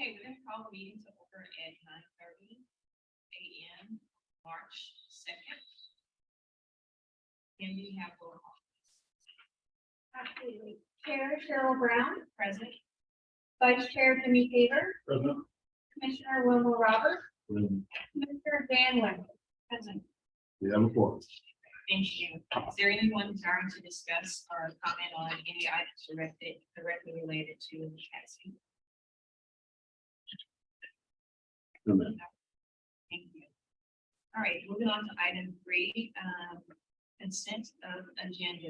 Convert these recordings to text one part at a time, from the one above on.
Okay, we're gonna call the meeting to order at 9:30 a.m. March 2nd. And we have roll call. Absolutely. Chair Cheryl Brown, Present. Vice Chair Jimmy Tabor, Present. Commissioner Wilma Roberts, Present. Commissioner Dan Wendell. Present. We have a forum. Thank you. Is there anyone desiring to discuss or comment on any items directly related to HATC? Thank you. All right, moving on to item 3, consent of agenda.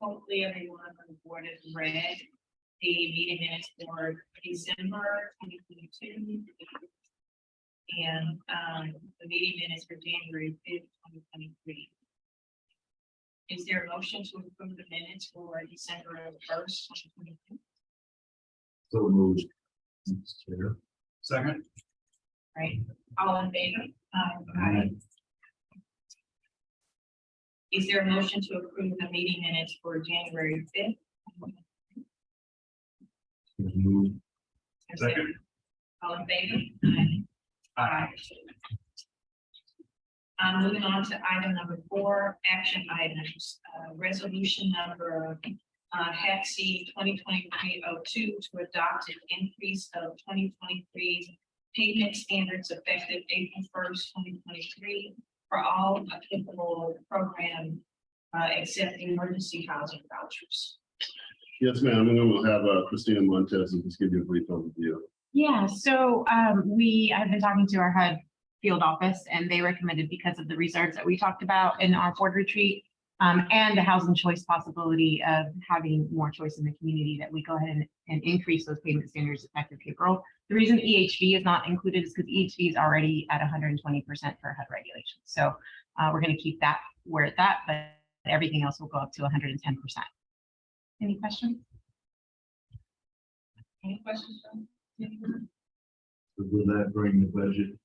Hopefully everyone on the board has read the meeting minutes for December 2022. And the meeting minutes for January 5th, 2023. Is there a motion to approve the minutes for December 1st, 2022? So moved. Chair. Second. Right, all in favor? Aye. Is there a motion to approve the meeting minutes for January 5th? Moved. Second. All in favor? Aye. Moving on to item number 4, action items, resolution number HATC 2023-02 to adopt an increase of 2023 payment standards effective April 1st, 2023 for all applicable program except emergency housing vouchers. Yes, ma'am. And then we'll have Christina Montez and just give you a brief overview. Yeah, so I've been talking to our HUD field office, and they recommended, because of the reserves that we talked about in our board retreat, and the housing choice possibility of having more choice in the community, that we go ahead and increase those payment standards effective April. The reason EHV is not included is because EHV is already at 120% for HUD regulations. So we're going to keep that where it's at, but everything else will go up to 110%. Any questions? Any questions from? Will that bring the budget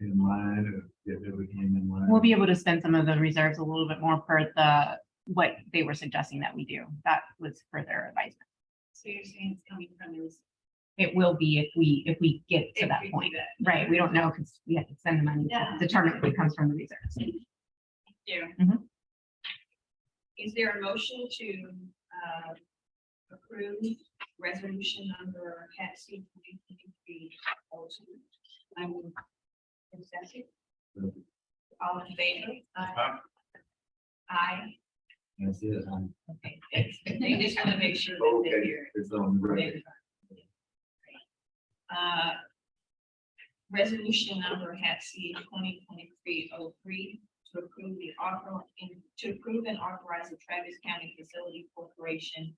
in line, or get everything in line? We'll be able to spend some of the reserves a little bit more per what they were suggesting that we do. That was for their advisement. So you're saying it's coming from the reserve? It will be if we get to If that we do point. that. Right, we don't know because we have to spend the money Yeah. to determine if it comes from the reserves. Yeah. Mhm. Is there a motion to approve resolution number HATC 2023-02? I will accept it. All in favor? Aye. That's it. Okay, they just want to make sure that they're Okay, here. it's on the record. Resolution number HATC 2023-03 to approve and authorize the Travis County Facility Corporation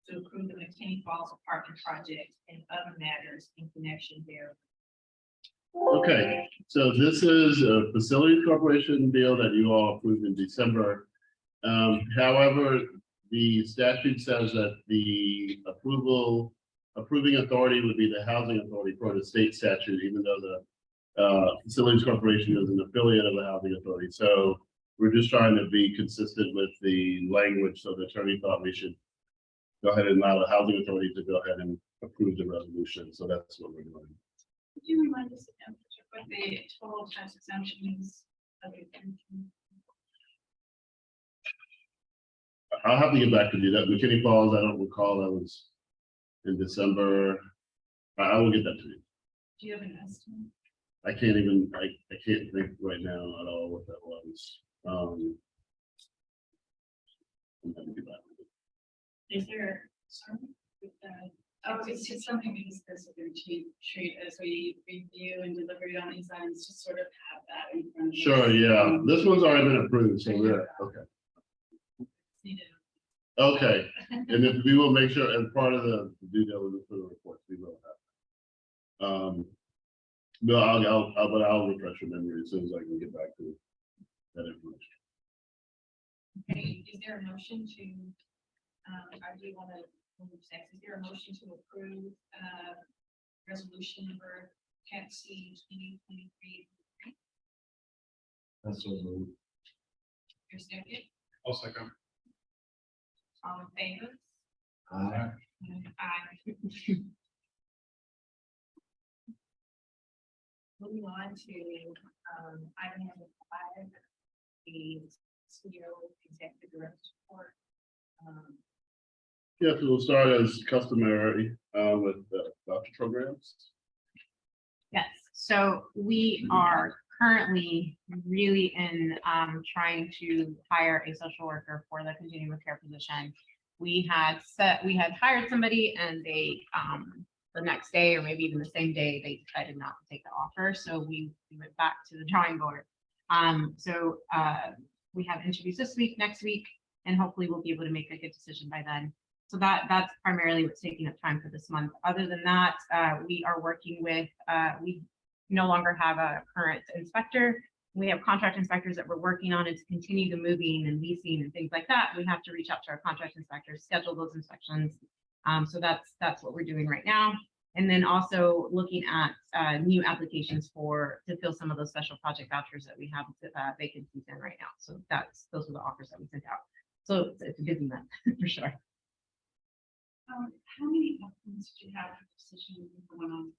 to approve the McKinney Falls apartment project and other matters in connection there. Okay, so this is a facilities corporation deal that you all approved in December. However, the statute says that the approving authority would be the housing authority for the state statute, even though the facilities corporation is an affiliate of the housing authority. So we're just trying to be consistent with the language. So the attorney thought we should go ahead and allow the housing authority to go ahead and approve the resolution. So that's what we're doing. Could you remind us again what the total tax exemption is? I'll have to get back to you. That McKinney Falls, I don't recall, that was in December. I will get that to you. Do you have an estimate? I can't even, I can't think right now at all what that was. I'm gonna get back to you. Is there, sorry, with that? Oh, it's just something we discussed with the retreat as we review and deliberate on these items, just sort of have that in front of us. Sure, yeah, this one's already been approved, so we're, okay. Needed. Okay, and then we will make sure, as part of the due diligence for the reports, we will have. No, I'll refresh your memory as soon as I can get back to that information. Okay, is there a motion to, I do want to move sex, is there a motion to approve, resolution number HATC 2023? That's what we'll. Your second, I'll second. all in favor? Aye. Aye. moving on to, item number 5, the CEO executive director's report. Yes, we'll start as customary, with the voucher programs. Yes, so we are currently really in trying to hire a social worker for the continuum of care position. We had hired somebody and they the next day or maybe even the same day, they decided not to take the offer. So we went back to the drawing board. We have interviews this week, next week, and hopefully we'll be able to make a good decision by then. So that's primarily what's taking up time for this month. Other than that, we are working with, we no longer have a current inspector. We have contract inspectors that we're working on, and to continue the moving and leasing and things like that, we have to reach out to our contract inspectors, schedule those inspections. So that's what we're doing right now. And then also looking at new applications to fill some of those special project vouchers that we have vacancies in right now. So those are the offers that we sent out. So it's a busy month for sure. How many applicants do you have for the position going on?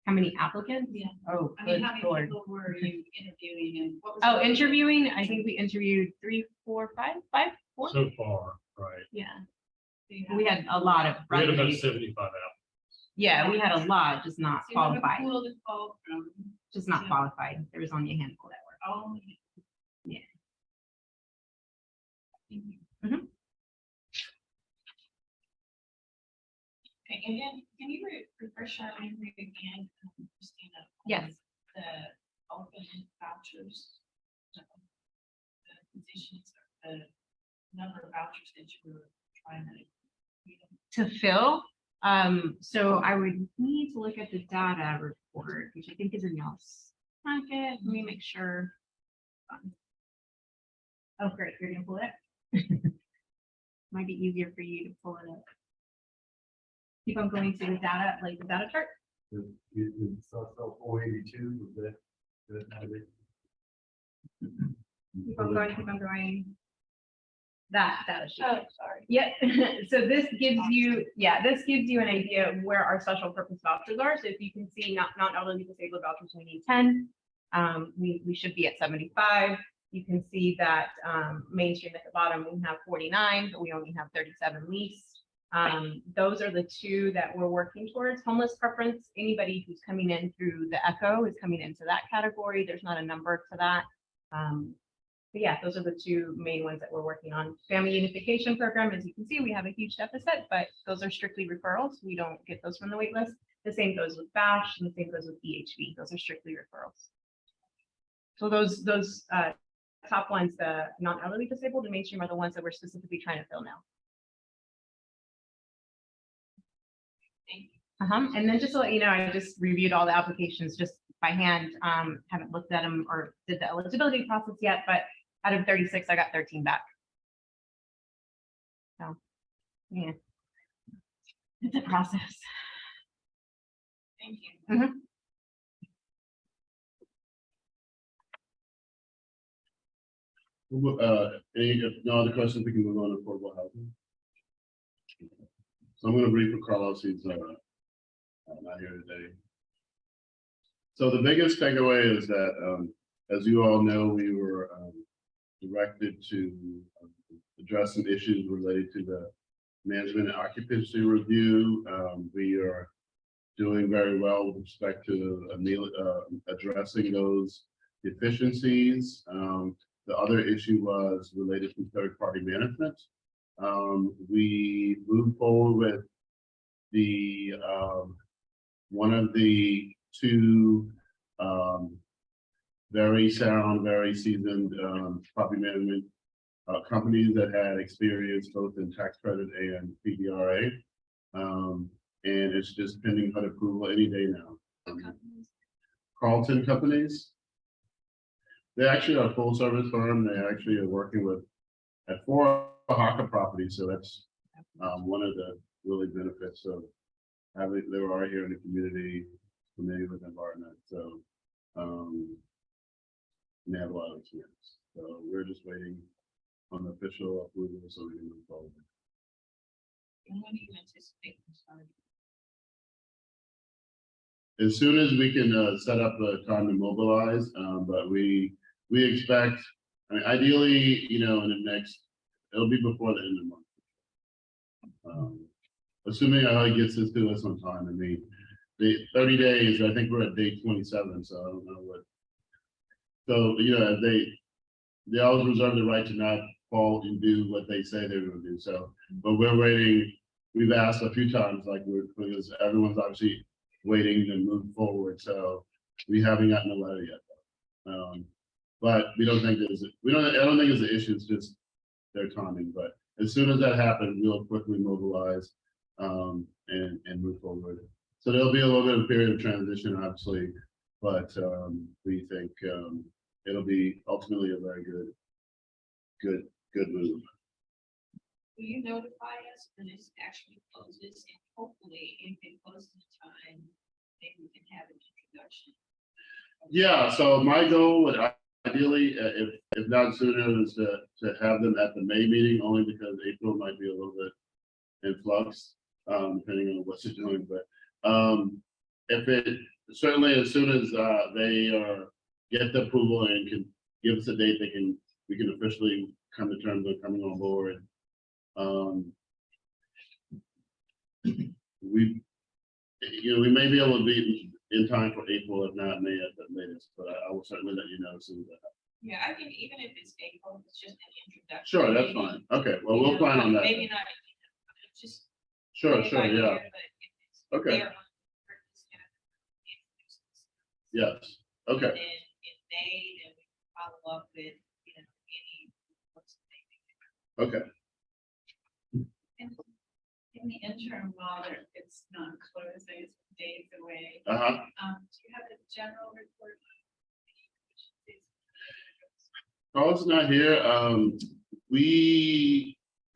How many applicants? Yeah. Oh, I mean, good how many Lord. people were you interviewing and what was? Oh, the- interviewing, I think we interviewed 3, 4, 5, 4. So far, right. Yeah, do you have- we had a lot of. We had about resumes. 75 applicants. Yeah, we had a lot, just not So you have a qualified, pool to call from. just not Yeah. qualified. There was only a handful that were. Oh. Yeah. Thank you. Mhm. Okay, and then can you refresh our memory again, Christina? on Yes. The open vouchers. The positions, the number of vouchers that you were trying to. To fill. So I would need to look at the data report, which I think is in y'all's packet. Let me make sure. Oh, great, you're gonna pull it. Might be easier for you to pull it up. Keep on going to the data, like the data chart. It's also 482, was that not it? Keep on going, keep on going. That data sheet. Oh, sorry. Yeah, so this gives you, this gives you an idea of where our special purpose vouchers are. So if you can see not elderly disabled vouchers, we need 10. We should be at 75. You can see that mainstream at the bottom, we have 49, but we only have 37 leased. Those are the two that we're working towards. Homeless preference, anybody who's coming in through the ECHO is coming into that category. There's not a number to that. But yeah, those are the two main ones that we're working on. Family unification program, as you can see, we have a huge deficit, but those are strictly referrals. We don't get those from the wait list. The same goes with BASH and the same goes with EHV. Those are strictly referrals. So those top ones, the non-elderly disabled and mainstream, are the ones that we're specifically trying to fill now. Thank you. And then just to let you know, I just reviewed all the applications just by hand. Haven't looked at them or did the eligibility process yet, but out of 36, I got 13 back. So, yeah, it's a process. Thank you. If no other questions, we can move on to affordable housing. So I'm gonna brief for Carlos, he's not here today. So the biggest takeaway is that, as you all know, we were directed to address some issues related to the management and occupancy review. We are doing very well with respect to addressing those deficiencies. The other issue was related to third-party management. We moved forward with the one of the two very sound, very seasoned property management companies that had experience both in tax credit and PDRA. And it's just pending HUD approval any day now. Carlton Companies. They actually are a full service firm. They actually are working with at 4 Oaxaca properties. So that's one of the really benefits of having, they were already here in the community, familiar with the environment. So they have a lot of experience. So we're just waiting on the official approval so we can move forward. And when do you anticipate them starting? as soon as we can, set up a time to mobilize, but we expect, I mean, ideally, in the next, it'll be before the end of the month. Assuming it gets this to us on time, I mean, the 30 days, I think we're at day 27, so I don't know what. So, they always reserve the right to not fall and do what they say they're gonna do, so, but we're waiting. We've asked a few times, because everyone's obviously waiting to move forward, so we haven't gotten a letter yet. But we don't think I don't think it's an issue, it's just their timing, but as soon as that happens, we'll quickly mobilize, and move forward. So there'll be a little bit of period of transition, obviously, but, we think, it'll be ultimately a very good move. Will you notify us when this actually closes, and hopefully if it closes in time, maybe we can have an introduction? Yeah, so my goal would ideally, if not sooner, is to have them at the May meeting, only because April might be a little bit in flux, depending on what you're doing, but, if it, certainly as soon as, they get the approval and can give us a date, we can officially come to terms with coming on board. We may be able to be in time for April, if not May at the latest, but I will certainly let you know as soon as that happens. Yeah, I think even if it's April, it's just an introduction. Sure, that's fine. Okay, well, we'll plan on that. Maybe not, just. Sure, if sure, I yeah, hear, but if it's Okay. there on purpose, yes, And okay, then in May, then we follow up with, any. what's the name? okay. In the interim, while it's not closing, it's days away, Uh-huh. do you have a general report? Carl's not here.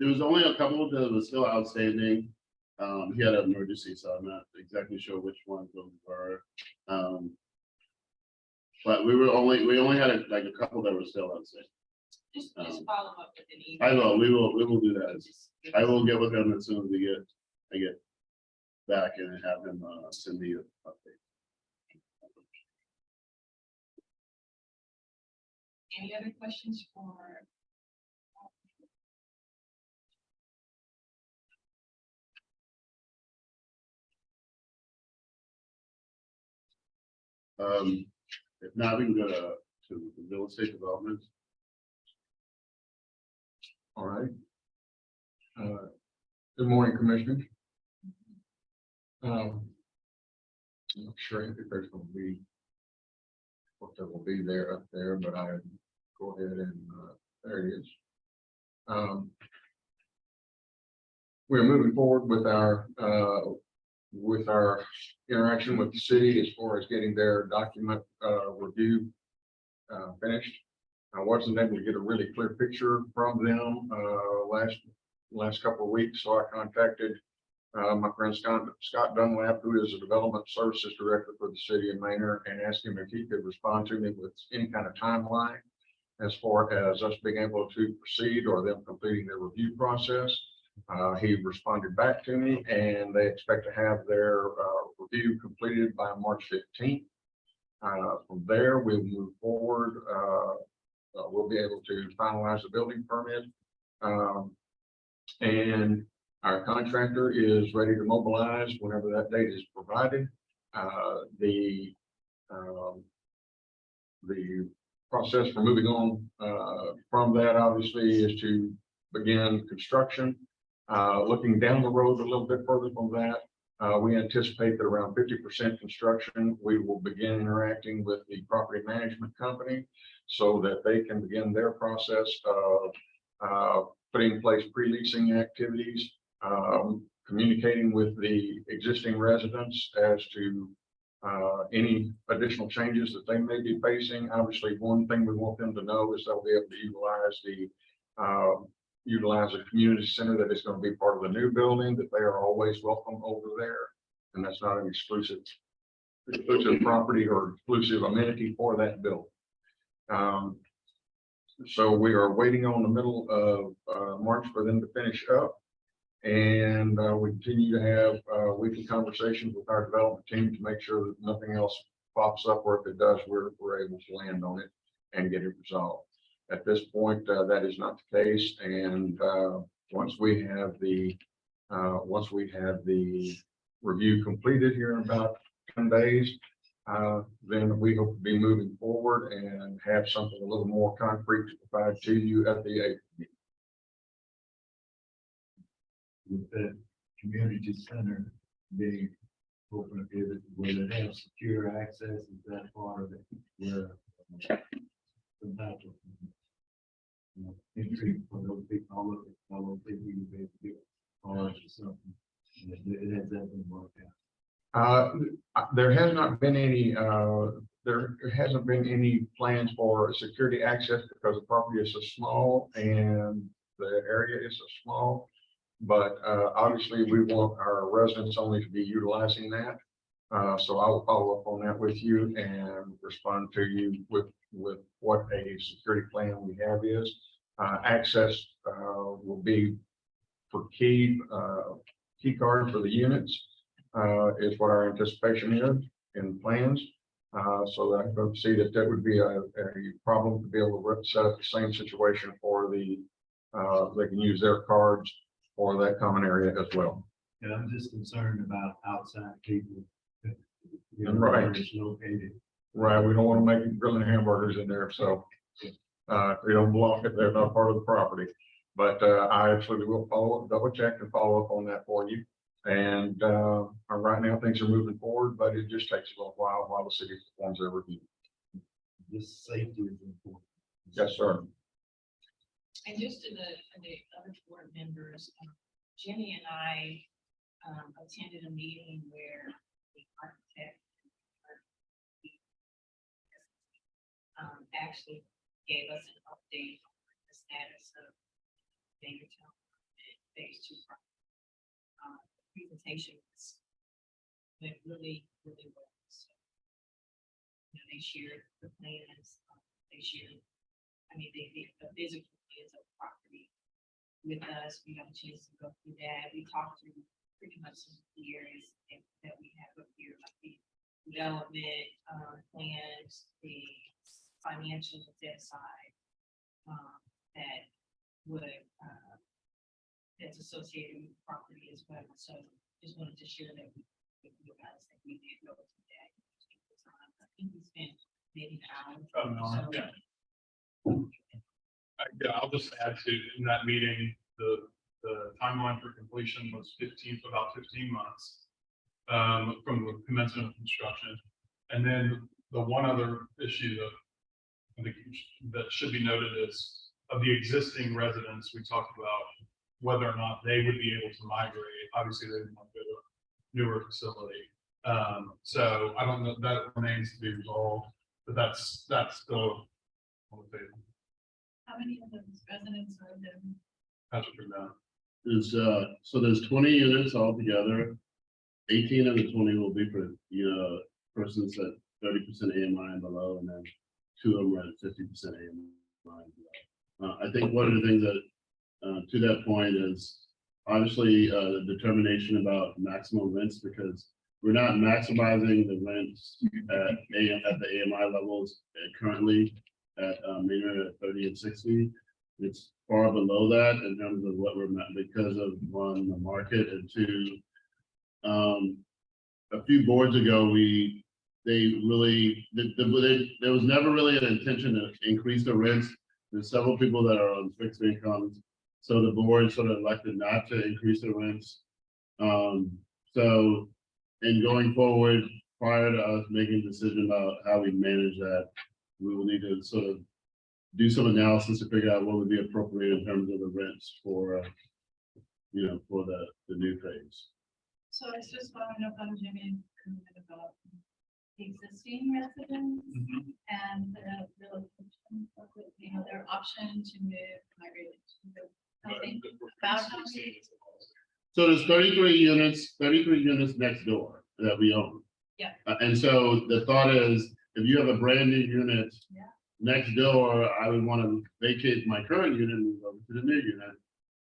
There was only a couple that was still outstanding. He had an emergency, so I'm not exactly sure which ones those were. But we only had a couple that were still outstanding. Just follow up with an email. I will, we will do that. Just- I will get with him as soon as I get back and have him, send me an update. Any other questions for? If not, we can go to the real estate development. All right. Good morning, Commissioners. I'm not sure if there's going to be what there will be there up there, but I go ahead and there it is. We're moving forward with our interaction with the city as far as getting their document review finished. I wasn't able to get a really clear picture from them last couple of weeks, so I contacted my friend Scott Dunlap, who is a development services director for the city of Manor, and asked him if he could respond to me with any kind of timeline as far as us being able to proceed or them completing their review process. He responded back to me, and they expect to have their review completed by March 15th. From there, we'll move forward. We'll be able to finalize the building permit. And our contractor is ready to mobilize whenever that date is provided. The process for moving on from that obviously is to begin construction. Looking down the road a little bit further from that, we anticipate that around 50% construction, we will begin interacting with the property management company so that they can begin their process of putting in place pre-leasing activities, communicating with the existing residents as to any additional changes that they may be facing. Obviously, one thing we want them to know is they'll be able to utilize a community center that is going to be part of the new building, that they are always welcome over there. And that's not an exclusive property or exclusive amenity for that building. So we are waiting on the middle of March for them to finish up. And we continue to have weekly conversations with our development team to make sure that nothing else pops up, or if it does, we're able to land on it and get it resolved. At this point, that is not the case, and once we have the review completed here in about 10 days, then we hope to be moving forward and have something a little more concrete to provide to you at the April meeting. With that community center being open, where they have secure access, is that part of it? Where some type of, entry for those people, all those people you may do, or something. And it has that been worked out. There has not been any, there hasn't been any plans for security access because the property is so small and the area is so small. But obviously, we want our residents only to be utilizing that. So I will follow up on that with you and respond to you with what a security plan we have is. Access will be for key card for the units is what our anticipation is in plans. So I don't see that would be a problem to be able to set up the same situation for the they can use their cards for that common area as well. And I'm just concerned about outside people. Right. Where it's located. Right, we don't want to make grilling hamburgers in there, so we don't block it, they're not part of the property. But I absolutely will follow up, double check and follow up on that for you. And right now, things are moving forward, but it just takes a little while the city performs their review. Just safety is important. Yes, sir. And just to the other board members, Jenny and I attended a meeting where the architect actually gave us an update on the status of Davidson phase 2. Presentation went really well. So, they shared the plans, they shared, the physical plans of the property with us. We got a chance to go through that. We talked through pretty much some of the areas that we have up here, like the development plans, the financial debt side that would that's associated with the property as well. So just wanted to share that with you guys that we did go through that. I think we spent maybe an hour. So, Yeah. Yeah, I'll just add to, in that meeting, the timeline for completion was about 15 months from the commencement of construction. And then the one other issue that I think that should be noted is of the existing residents, we talked about whether or not they would be able to migrate. Obviously, they want to go to a newer facility. So I don't know, that remains to be resolved, but that's still on the table. how many of those residents are there? Patrick, from that. There's so there's 20 units altogether. 18 of the 20 will be for persons at 30% AMI and below, and then 2 of them are at 50% AMI and below. I think one of the things that to that point is obviously the determination about maximum rents, because we're not maximizing the rents at the AMI levels currently at maybe at 30 and 60. It's far below that in terms of what we're because of one, the market, and two, a few boards ago there was never really an intention to increase the rents. There's several people that are on fixed incomes, so the board sort of elected not to increase the rents. So in going forward, prior to us making a decision about how we manage that, we will need to sort of do some analysis to figure out what would be appropriate in terms of the rents for for the new phase. So it's just following up on Jimmy about the existing residents and the relocation of their option to move, migrate to the housing. About how many? So there's 33 units next door that we own. Yeah. And so the thought is, if you have a brand new unit Yeah. next door, I would want to vacate my current unit and move over to the new unit.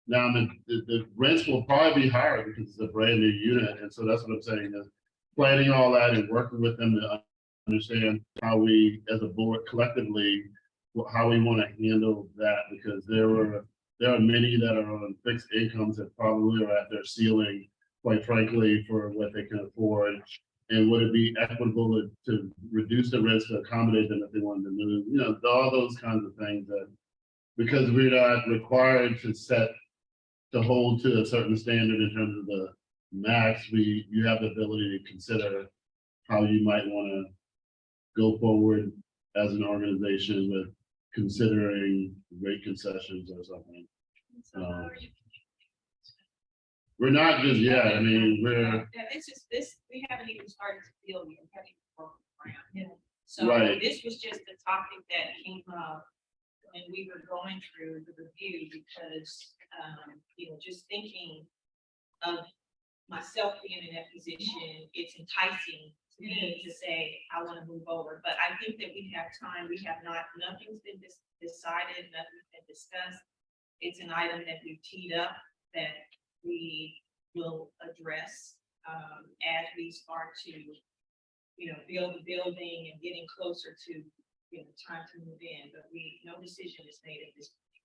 Now, the rents will probably be higher because it's a brand new unit, and so that's what I'm saying is planning all that and working with them to understand how we, as a board collectively, how we want to handle that, because there are many that are on fixed incomes that probably are at their ceiling, quite frankly, for what they can afford. And would it be equitable to reduce the rents to accommodate them if they wanted to move? You know, all those kinds of things that, because we're not required to hold to a certain standard in terms of the max, you have the ability to consider how you might want to go forward as an organization with considering rate concessions or something. So how are you? We're not just yet, I mean, we're, Yeah, it's just this, we haven't even started to feel yet, we haven't even broken ground. Yeah. So Right. this was just a topic that came up when we were going through the review, because, you know, just thinking of myself being in that position, it's enticing to me to say, I want to move over, but I think that we have time, we have not, nothing's been decided, nothing's been discussed. It's an item that we've teed up that we will address, as we start to, you know, build the building and getting closer to, you know, time to move in, but no decision is made at this point.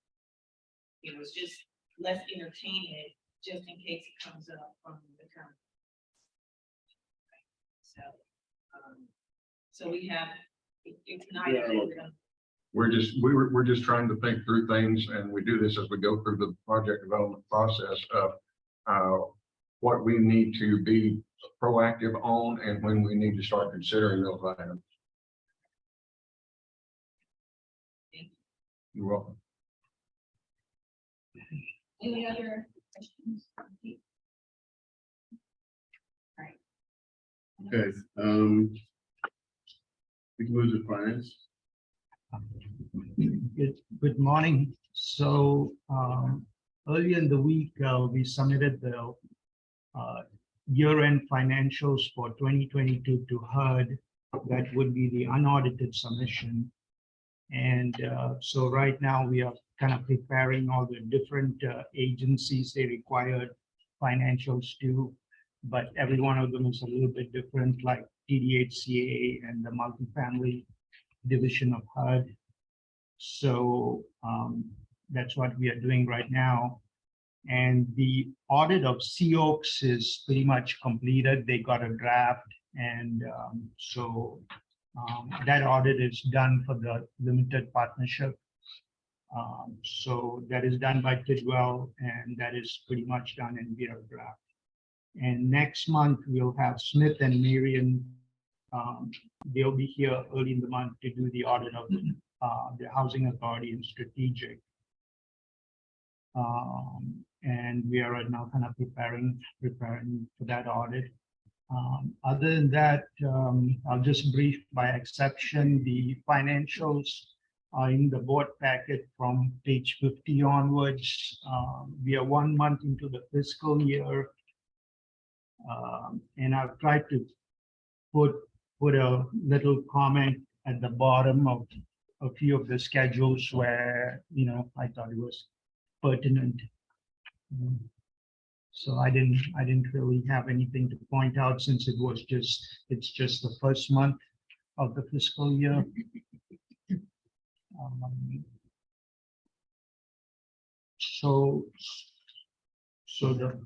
You know, it's just, let's entertain it just in case it comes up from the county. So we have, it's an item that we're gonna. We're just trying to think through things, and we do this as we go through the project development process of what we need to be proactive on and when we need to start considering those items. You're welcome. Any other questions? okay, we can move to finance. Good morning. So earlier in the week, we submitted the year-end financials for 2022 to HUD. That would be the unaudited submission. And so right now we are kind of preparing all the different agencies they required financials to, but every one of them is a little bit different, like TDHCA and the multifamily division of HUD. So that's what we are doing right now. And the audit of Sea Oaks is pretty much completed. They got a draft, and that audit is done for the limited partnership. So that is done by Tidwell, and that is pretty much done in their draft. And next month we'll have Smith and Marion. They'll be here early in the month to do the audit of the Housing Authority and Strategic. And we are right now kind of preparing for that audit. Other than that, I'll just brief by exception. The financials are in the board packet from page 50 onwards. We are 1 month into the fiscal year. And I've tried to put a little comment at the bottom of a few of the schedules where, you know, I thought it was pertinent. So I didn't really have anything to point out, since it's just the first month of the fiscal year. So the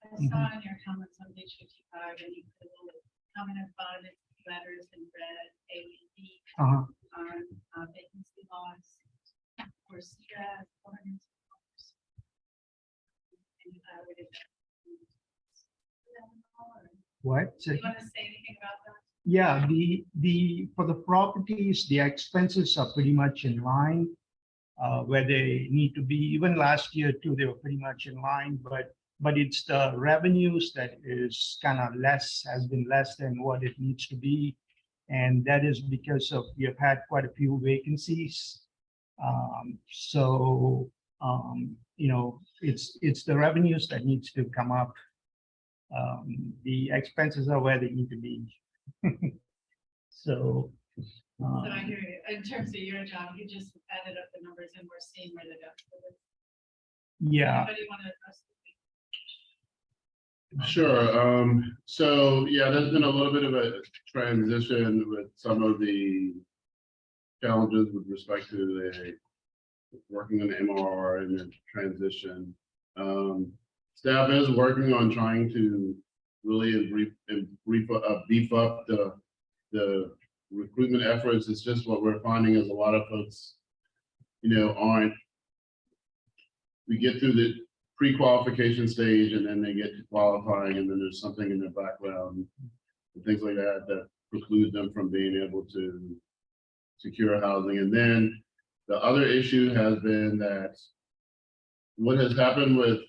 I saw in your comments on page 55, and you put a little comment about it, letters in red, A and B on vacancy laws for CRAS, $400. And I would. what? Do you want to say anything about that? Yeah, for the properties, the expenses are pretty much in line where they need to be. Even last year too, they were pretty much in line, but it's the revenues that is kind of has been less than what it needs to be. And that is because we have had quite a few vacancies. You know, it's the revenues that needs to come up. The expenses are where they need to be. So I hear you. In terms of your job, you just added up the numbers and we're seeing where the deficit is. Yeah, Anybody want to address? Sure. So yeah, there's been a little bit of a transition with some of the challenges with respect to the working on the MRR and the transition. Staff is working on trying to really beef up the recruitment efforts. It's just what we're finding is a lot of folks, aren't. We get through the pre-qualification stage and then they get to qualifying and then there's something in their background and things like that that preclude them from being able to secure housing. And then the other issue has been that what has happened with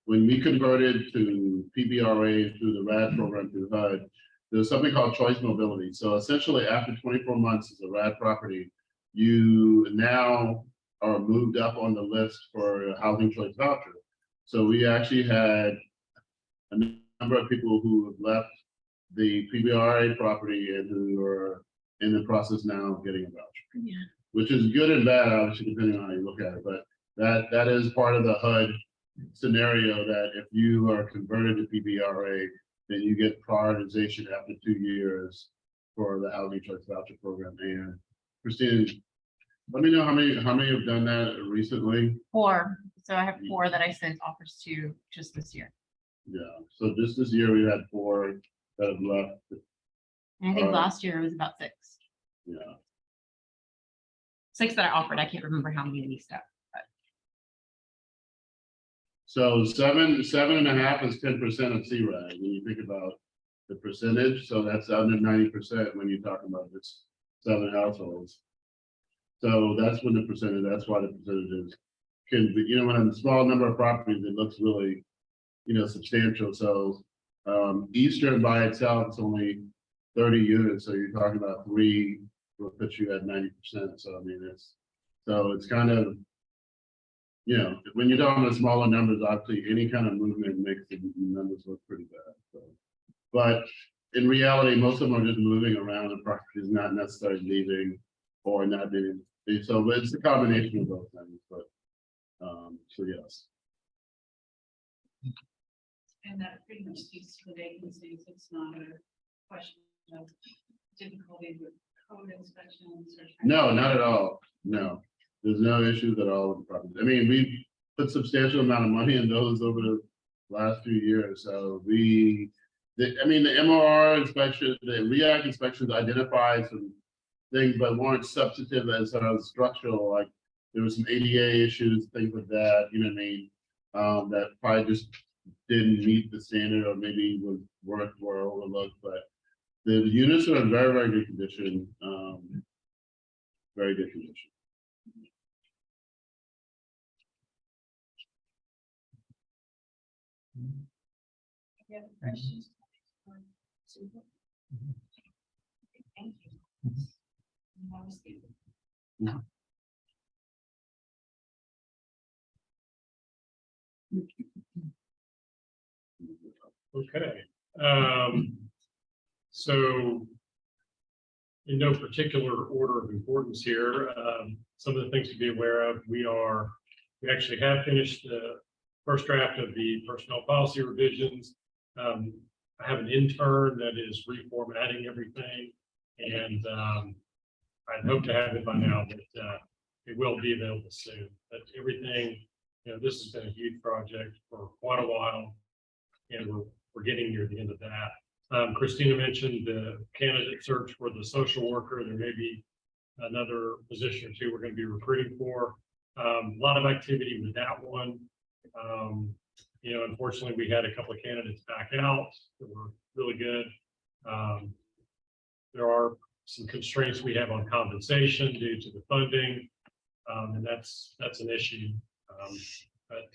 when we converted to PBRA through the RAD program through HUD, there's something called choice mobility. So essentially after 24 months as a RAD property, you now are moved up on the list for a housing choice voucher. So we actually had a number of people who have left the PBRA property and who are in the process now of getting a voucher. Yeah. Which is good and bad, obviously, depending on how you look at it, but that is part of the HUD scenario that if you are converted to PBRA, then you get prioritization after 2 years for the housing choice voucher program. And Christine, let me know how many have done that recently. 4. So I have 4 that I sent offers to just this year. Yeah, so just this year we had 4 that have left. And I think Alright. last year it was about 6. Yeah, 6 that I offered. I can't remember how many leased up. so 7.5 is 10% of CRAD when you think about the percentage. So that's under 90% when you're talking about this 7 households. So that's when the percentage, that's why the percentages can be, when in a small number of properties, it looks really, substantial. So Eastern by itself is only 30 units. So you're talking about 3 will put you at 90%. So I mean, it's kind of, when you're talking about smaller numbers, obviously any kind of movement makes the numbers look pretty bad. So, but in reality, most of them are just moving around. The property is not necessarily leaving or not being. So it's a combination of those things. But so yes. And that pretty much speaks to the vacancies. It's not a question of difficulty with code inspections or. No, not at all. No, there's no issues at all with the property. I mean, we put substantial amount of money in those over the last few years. So the MRR inspection, the REACT inspections identified some things, but weren't substantive as sort of structural. Like there was some ADA issues, things like that. You know what I mean? That probably just didn't meet the standard, or maybe was worked or overlooked. But the units are in very, very good condition. Very good condition. If you have questions. Susan? Thank you. And that was good. Okay, so in no particular order of importance here, some of the things to be aware of, we actually have finished the first draft of the personnel policy revisions. I have an intern that is reformatting everything, and I'd hope to have it by now, but it will be available soon. But everything, this has been a huge project for quite a while, and we're getting near the end of that. Christina mentioned the candidate search for the social worker. There may be another position or two we're going to be recruiting for. A lot of activity with that one. Unfortunately, we had a couple of candidates back out that were really good. There are some constraints we have on compensation due to the funding, and that's an issue. But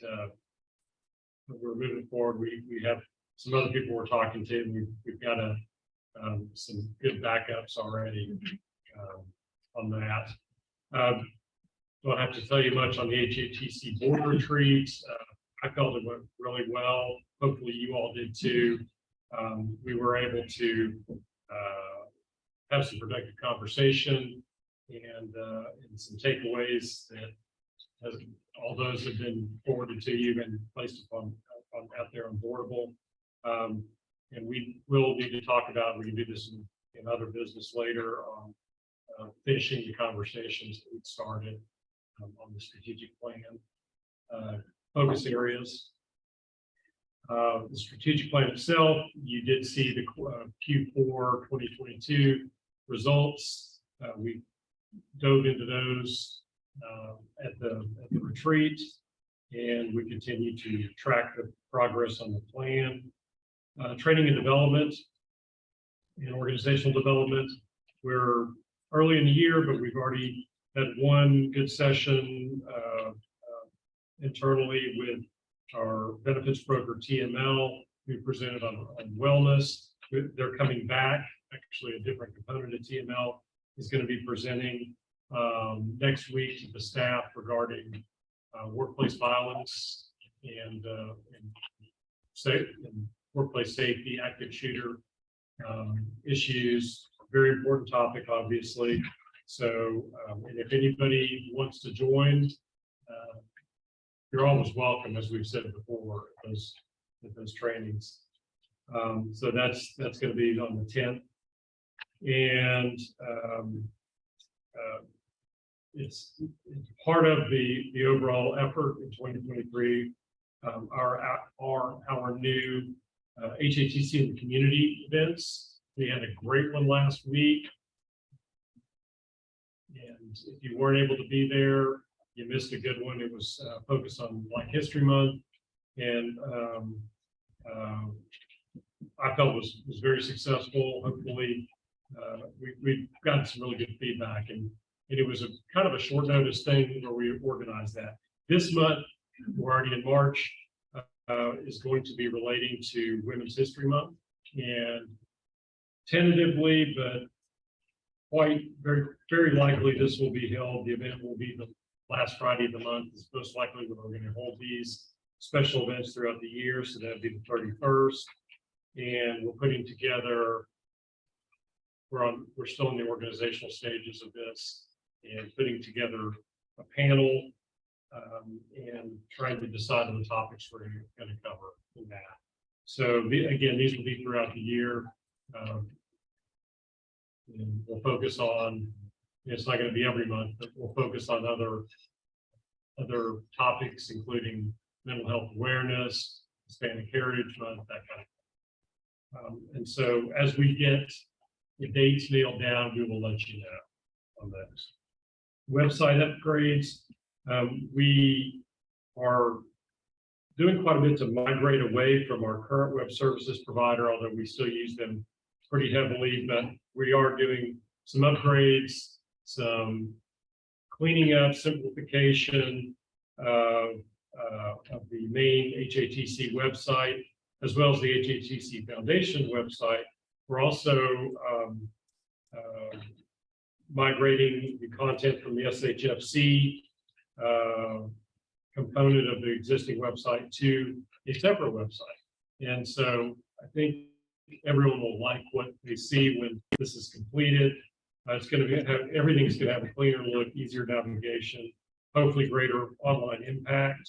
we're moving forward. We have some other people we're talking to. We've got some good backups already on that. Don't have to tell you much on the HATC board retreat. I felt it went really well. Hopefully you all did too. We were able to have some productive conversation and some takeaways that all those have been forwarded to you and placed out there on Boardable. And we will need to talk about, we can do this in other business later on finishing the conversations that we started on the strategic plan. Focus areas. The strategic plan itself, you did see the Q4 2022 results. We dove into those at the retreat, and we continue to track the progress on the plan. Training and development and organizational development. We're early in the year, but we've already had one good session internally with our benefits broker TML. We presented on wellness. They're coming back. Actually, a different component of TML is going to be presenting next week to the staff regarding workplace violence and workplace safety, active shooter issues. Very important topic, obviously. So, and if anybody wants to join, you're always welcome, as we've said before, at those trainings. So that's going to be on the 10th, and it's part of the overall effort in 2023. Our new HATC in the community events. We had a great one last week, and if you weren't able to be there, you missed a good one. It was focused on Black History Month, and I felt was very successful. Hopefully, we've gotten some really good feedback, and it was a kind of a short notice thing where we organized that. This month, we're already in March, is going to be relating to Women's History Month, and tentatively, but very likely, this will be held. The event will be the last Friday of the month. It's most likely when we're going to hold these special events throughout the year. So that'd be the 31st. And we're putting together, we're still in the organizational stages of this and putting together a panel and trying to decide on the topics we're going to cover in that. So again, these will be throughout the year. And we'll focus on, it's not going to be every month, but we'll focus on other topics, including mental health awareness, Hispanic Heritage Month, that kind of thing. And so as we get the dates nailed down, we will let you know on those. Website upgrades. We are doing quite a bit to migrate away from our current web services provider, although we still use them pretty heavily, but we are doing some upgrades, some cleaning up, simplification of the main HATC website, as well as the HATC Foundation website. We're also migrating the content from the SHFC component of the existing website to a separate website. And so I think everyone will like what they see when this is completed. It's going to everything's going to have a cleaner look, easier navigation, hopefully greater online impact.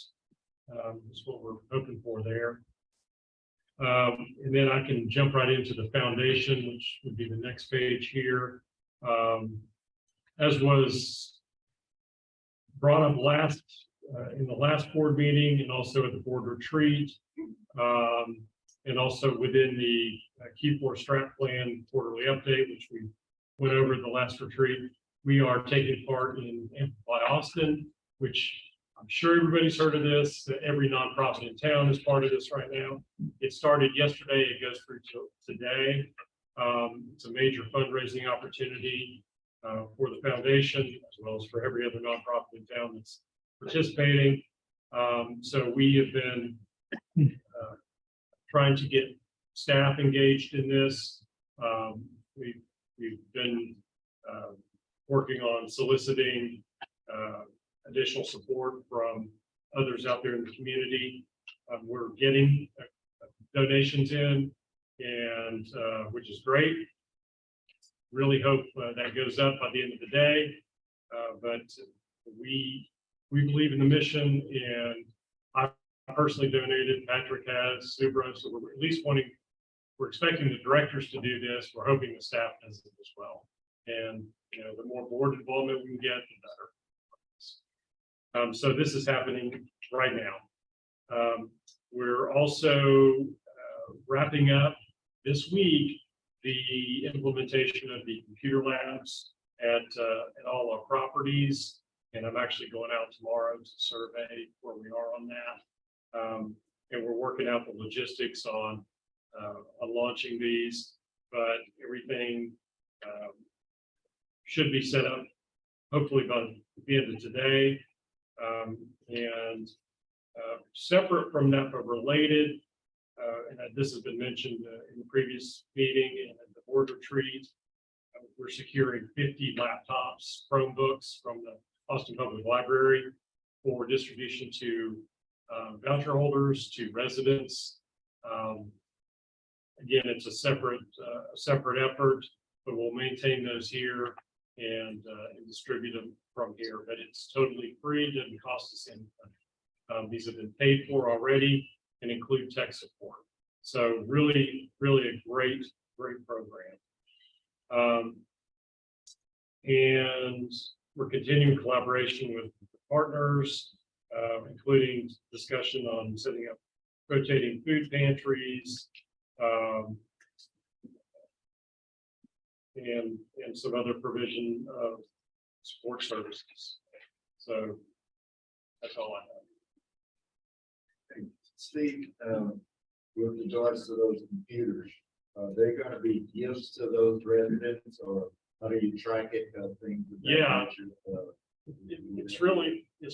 That's what we're hoping for there. And then I can jump right into the foundation, which would be the next page here. As was brought up in the last board meeting and also at the board retreat, and also within the Q4 strat plan quarterly update, which we went over at the last retreat, we are taking part in Amplify Austin, which I'm sure everybody's heard of this. Every nonprofit in town is part of this right now. It started yesterday. It goes through till today. It's a major fundraising opportunity for the foundation, as well as for every other nonprofit in town that's participating. So we have been trying to get staff engaged in this. We've been working on soliciting additional support from others out there in the community. We're getting donations in, and which is great. Really hope that goes up by the end of the day. But we we believe in the mission, and I personally donated, Patrick has, Subra, so we're at least we're expecting the directors to do this. We're hoping the staff does it as well. And, the more board involvement we can get, the better. So this is happening right now. We're also wrapping up this week the implementation of the computer labs at all our properties. And I'm actually going out tomorrow to survey where we are on that. And we're working out the logistics on launching these, but everything should be set up hopefully by the end of today. And separate from that, but related, and this has been mentioned in the previous meeting and at the board retreat, we're securing 50 laptops, Chromebooks from the Austin Public Library for distribution to voucher holders, to residents. Again, it's a separate effort, but we'll maintain those here and distribute them from here. But it's totally free, doesn't cost us anything. These have been paid for already and include tech support. So really, really a great program. And we're continuing collaboration with partners, including discussion on setting up rotating food pantries, and some other provision of support services. So that's all I have. Steve, with regards to those computers, are they gonna be gifts to those residents, or how do you track it, things? of that Yeah. nature? It's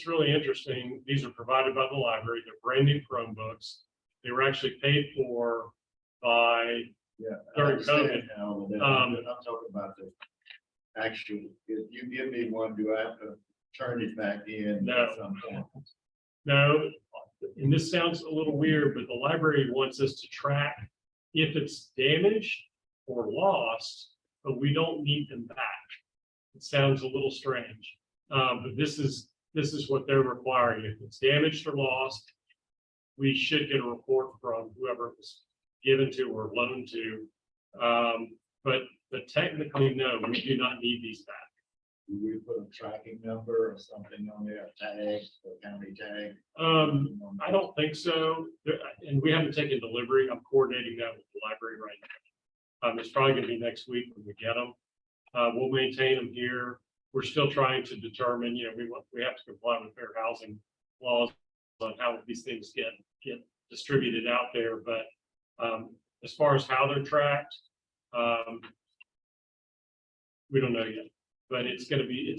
really interesting. These are provided by the library. They're brand new Chromebooks. They were actually paid for by Yeah. I during understand COVID. now, but I'm talking about the actual, if you give me one, do I have to turn it back in No. at some point? No, and this sounds a little weird, but the library wants us to track if it's damaged or lost, but we don't need them back. It sounds a little strange, but this is what they're requiring. If it's damaged or lost, we should get a report from whoever it was given to or loaned to. But technically, no, we do not need these back. Do we put a tracking number or something on there, a tag, a county tag? I don't think so. And we haven't taken delivery. I'm coordinating that with the library right now. It's probably gonna be next week when we get them. We'll maintain them here. We're still trying to determine, we have to comply with fair housing laws on how these things get distributed out there. But as far as how they're tracked, we don't know yet. But it's gonna be,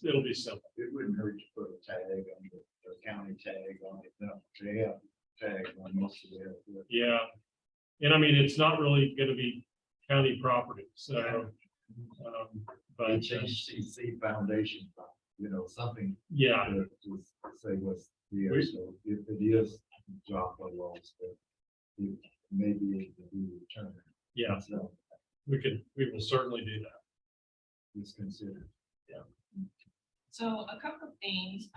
it'll be simple. It wouldn't hurt to put a tag on the county tag on it, no, they have tags on most of their. Yeah. And I mean, it's not really gonna be county property, so. But HATC Foundation, something. yeah, To say what's there, so if it is job or loss, that it may be able to be returned. yeah, So we will certainly do that. it's considered. So a couple of things,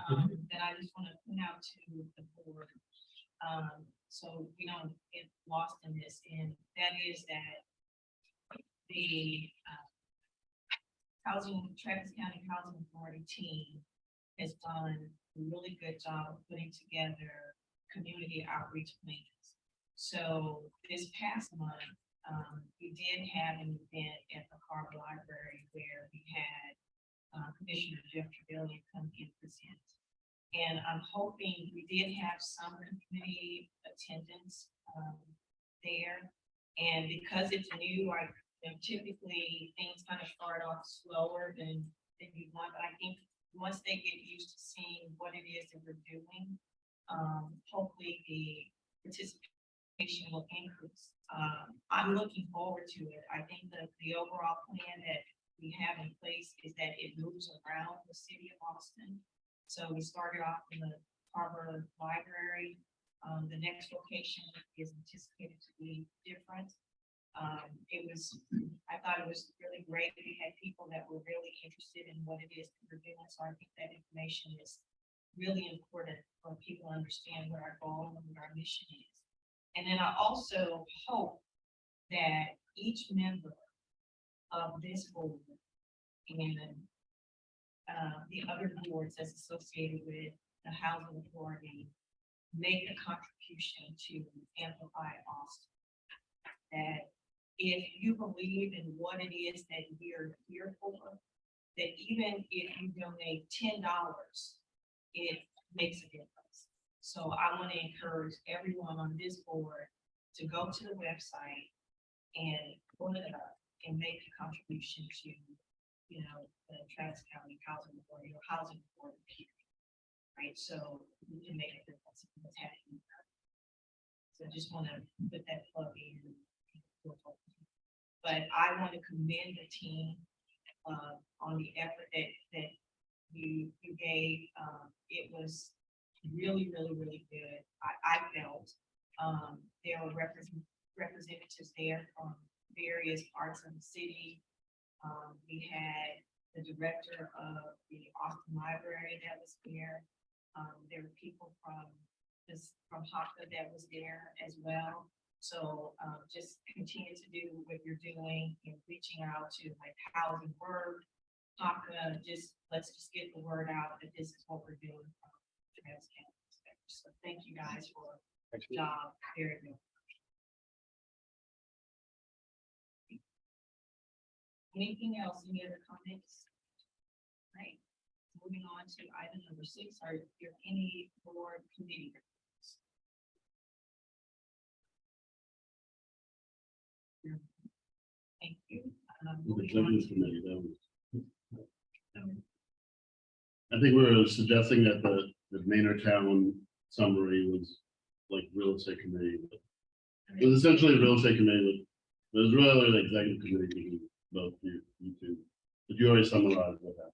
that I just want to point out to the board. So we don't get lost in this, and that is that the, Travis County Housing Authority team has done a really good job of putting together community outreach plans. So this past month, we did have an event at the Carver Library where we had Commissioner Jeff Trevelyan come and present. And I'm hoping we did have some community attendance there. And because it's new, typically things kind of start off slower than you want. But I think once they get used to seeing what it is that we're doing, hopefully the participation will increase. I'm looking forward to it. I think the overall plan that we have in place is that it moves around the city of Austin. So we started off in the Harbor Library. The next location is anticipated to be different. I thought it was really great. We had people that were really interested in what it is that we're doing. So I think that information is really important for people to understand what our goal and what our mission is. And then I also hope that each member of this board and the other boards that's associated with the housing authority make a contribution to amplify Austin. That if you believe in what it is that you're here for, that even if you donate $10, it makes a difference. So I want to encourage everyone on this board to go to the website and pull it up and make a contribution to, you know, the Travis County Housing Authority or Housing Authority, period. Right, so we can make a difference in what's happening. So I just want to put that plug in. But I want to commend the team on the effort that you gave. It was really good. I felt there were representatives there from various parts of the city. We had the director of the Austin Library that was there. There were people from HATC that was there as well. So just continue to do what you're doing and reaching out to like Housing Word, HATC. Let's just get the word out that this is what we're doing from Travis County perspective. So thank you guys for the job. Very good. Anything else? Any other comments? Right. Moving on to item number 6. Are there any board committee reports? Thank you. The Moving on executive to- committee, that was. I think we were suggesting that the Maynard Town summary was like real estate committee, but it was essentially a real estate committee, but it was really the executive committee, meeting, both you two. But you already summarized what happened.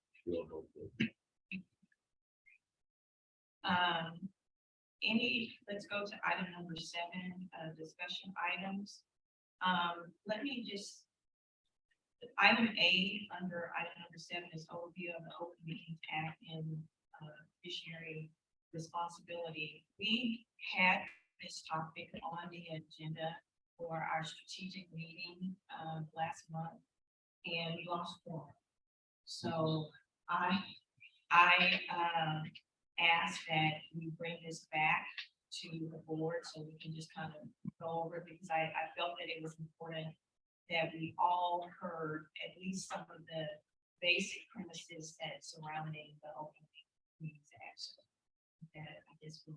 Let's go to item number 7, discussion items. Let me just, item A under item number 7 is overview of the Open Meetings Act and fiduciary responsibility. We had this topic on the agenda for our strategic meeting last month, and we lost form. So I ask that we bring this back to the board so we can just kind of go over it, because I felt that it was important that we all heard at least some of the basic premises that surrounding the Open Meetings Act. So that I guess we'll.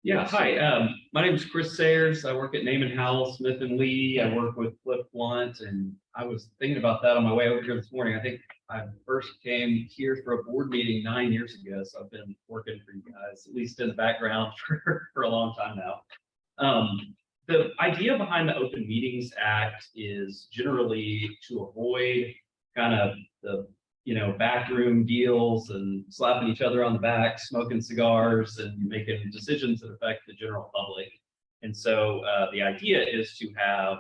Yeah, hi, my name is Chris Sayers. I work at Naaman Howell, Smith and Lee. I work with Cliff Blunt, and I was thinking about that on my way over here this morning. I think I first came here for a board meeting 9 years ago, so I've been working for you guys, at least in the background for a long time now. The idea behind the Open Meetings Act is generally to avoid kind of the backroom deals and slapping each other on the back, smoking cigars, and making decisions that affect the general public. And so the idea is to have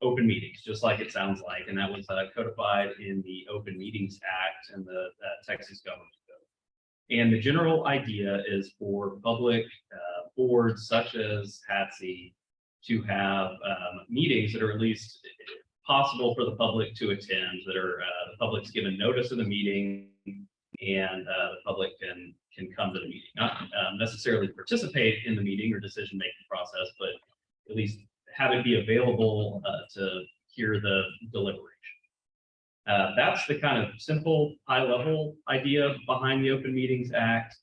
open meetings, just like it sounds like, and that was codified in the Open Meetings Act and the Texas Government Code. And the general idea is for public boards such as HATC to have meetings that are at least possible for the public to attend, that are the public's given notice of the meeting, and the public can come to the meeting, not necessarily participate in the meeting or decision-making process, but at least have it be available to hear the deliberation. That's the kind of simple, high-level idea behind the Open Meetings Act.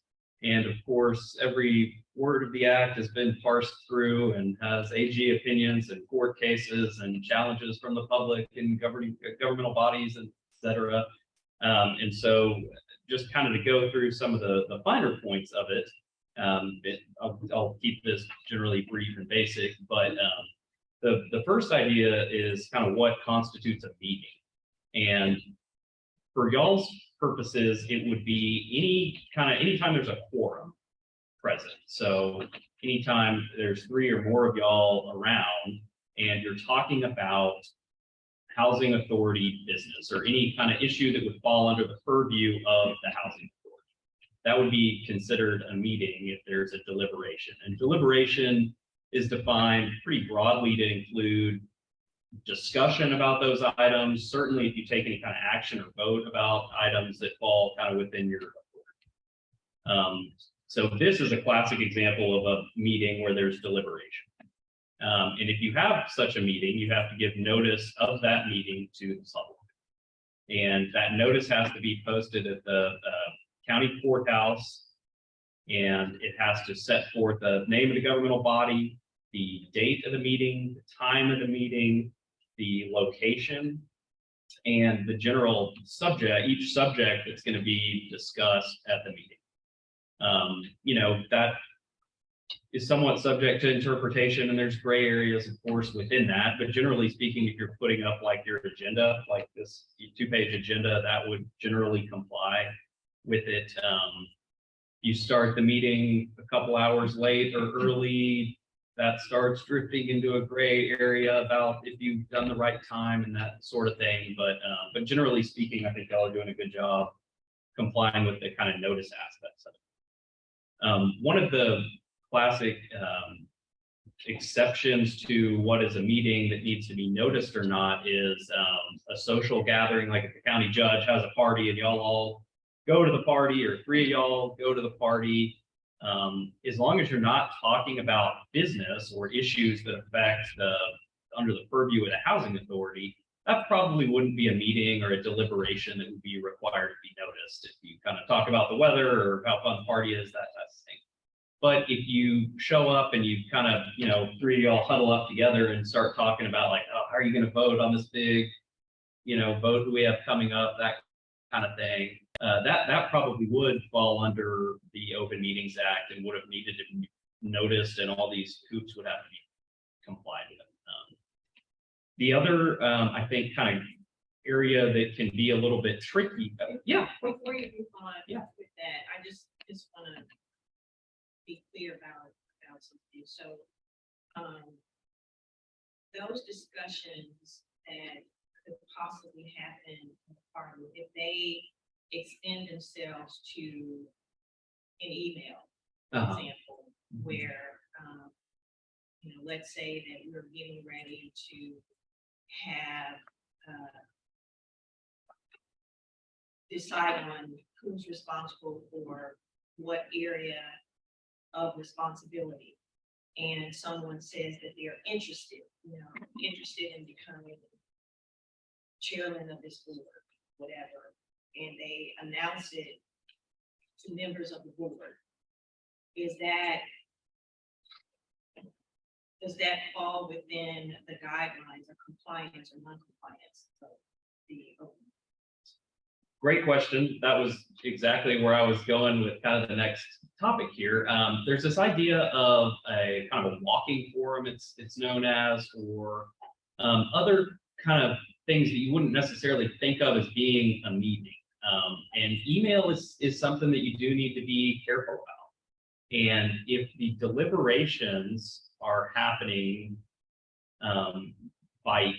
And of course, every word of the act has been parsed through and has AG opinions and court cases and challenges from the public and governmental bodies, et cetera. And so just kind of to go through some of the finer points of it, I'll keep this generally brief and basic, but the first idea is kind of what constitutes a meeting. And for y'all's purposes, it would be anytime there's a quorum present. So anytime there's 3 or more of y'all around and you're talking about housing authority business or any kind of issue that would fall under the purview of the housing authority. That would be considered a meeting if there's a deliberation. And deliberation is defined pretty broadly to include discussion about those items. Certainly, if you take any kind of action or vote about items that fall kind of within your authority. So this is a classic example of a meeting where there's deliberation. And if you have such a meeting, you have to give notice of that meeting to the public. And that notice has to be posted at the county courthouse. And it has to set forth the name of the governmental body, the date of the meeting, the time of the meeting, the location, and the general subject, each subject that's going to be discussed at the meeting. That is somewhat subject to interpretation, and there's gray areas, of course, within that. But generally speaking, if you're putting up like your agenda, like this 2-page agenda, that would generally comply with it. You start the meeting a couple hours late or early, that starts drifting into a gray area about if you've done the right time and that sort of thing. But generally speaking, I think y'all are doing a good job complying with the kind of notice aspects of it. One of the classic exceptions to what is a meeting that needs to be noticed or not is a social gathering, like if the county judge has a party and y'all all go to the party, or 3 of y'all go to the party. As long as you're not talking about business or issues that affect under the purview of the housing authority, that probably wouldn't be a meeting or a deliberation that would be required to be noticed. If you kind of talk about the weather or how fun the party is, that type of thing. But if you show up and you kind of, 3 of y'all huddle up together and start talking about like, oh, how are you going to vote on this big, vote that we have coming up, that kind of thing, that probably would fall under the Open Meetings Act and would have needed to be noticed, and all these hoops would have to be complied with. The other, I think, kind of area that can be a little bit tricky. Yeah. Before you move on Yeah. with that, I just want to be clear about something. So, those discussions that could possibly happen in the party, if they extend themselves to an email, for example, where, let's say that we're getting ready to have decide on who's responsible for what area of responsibility, and someone says that they're interested in becoming chairman of this board, whatever, and they announce it to members of the board. Does that fall within the guidelines of compliance or non-compliance of the open? Great question. That was exactly where I was going with kind of the next topic here. There's this idea of a kind of a walking forum, it's known as, or other kind of things that you wouldn't necessarily think of as being a meeting. And email is something that you do need to be careful about. And if the deliberations are happening by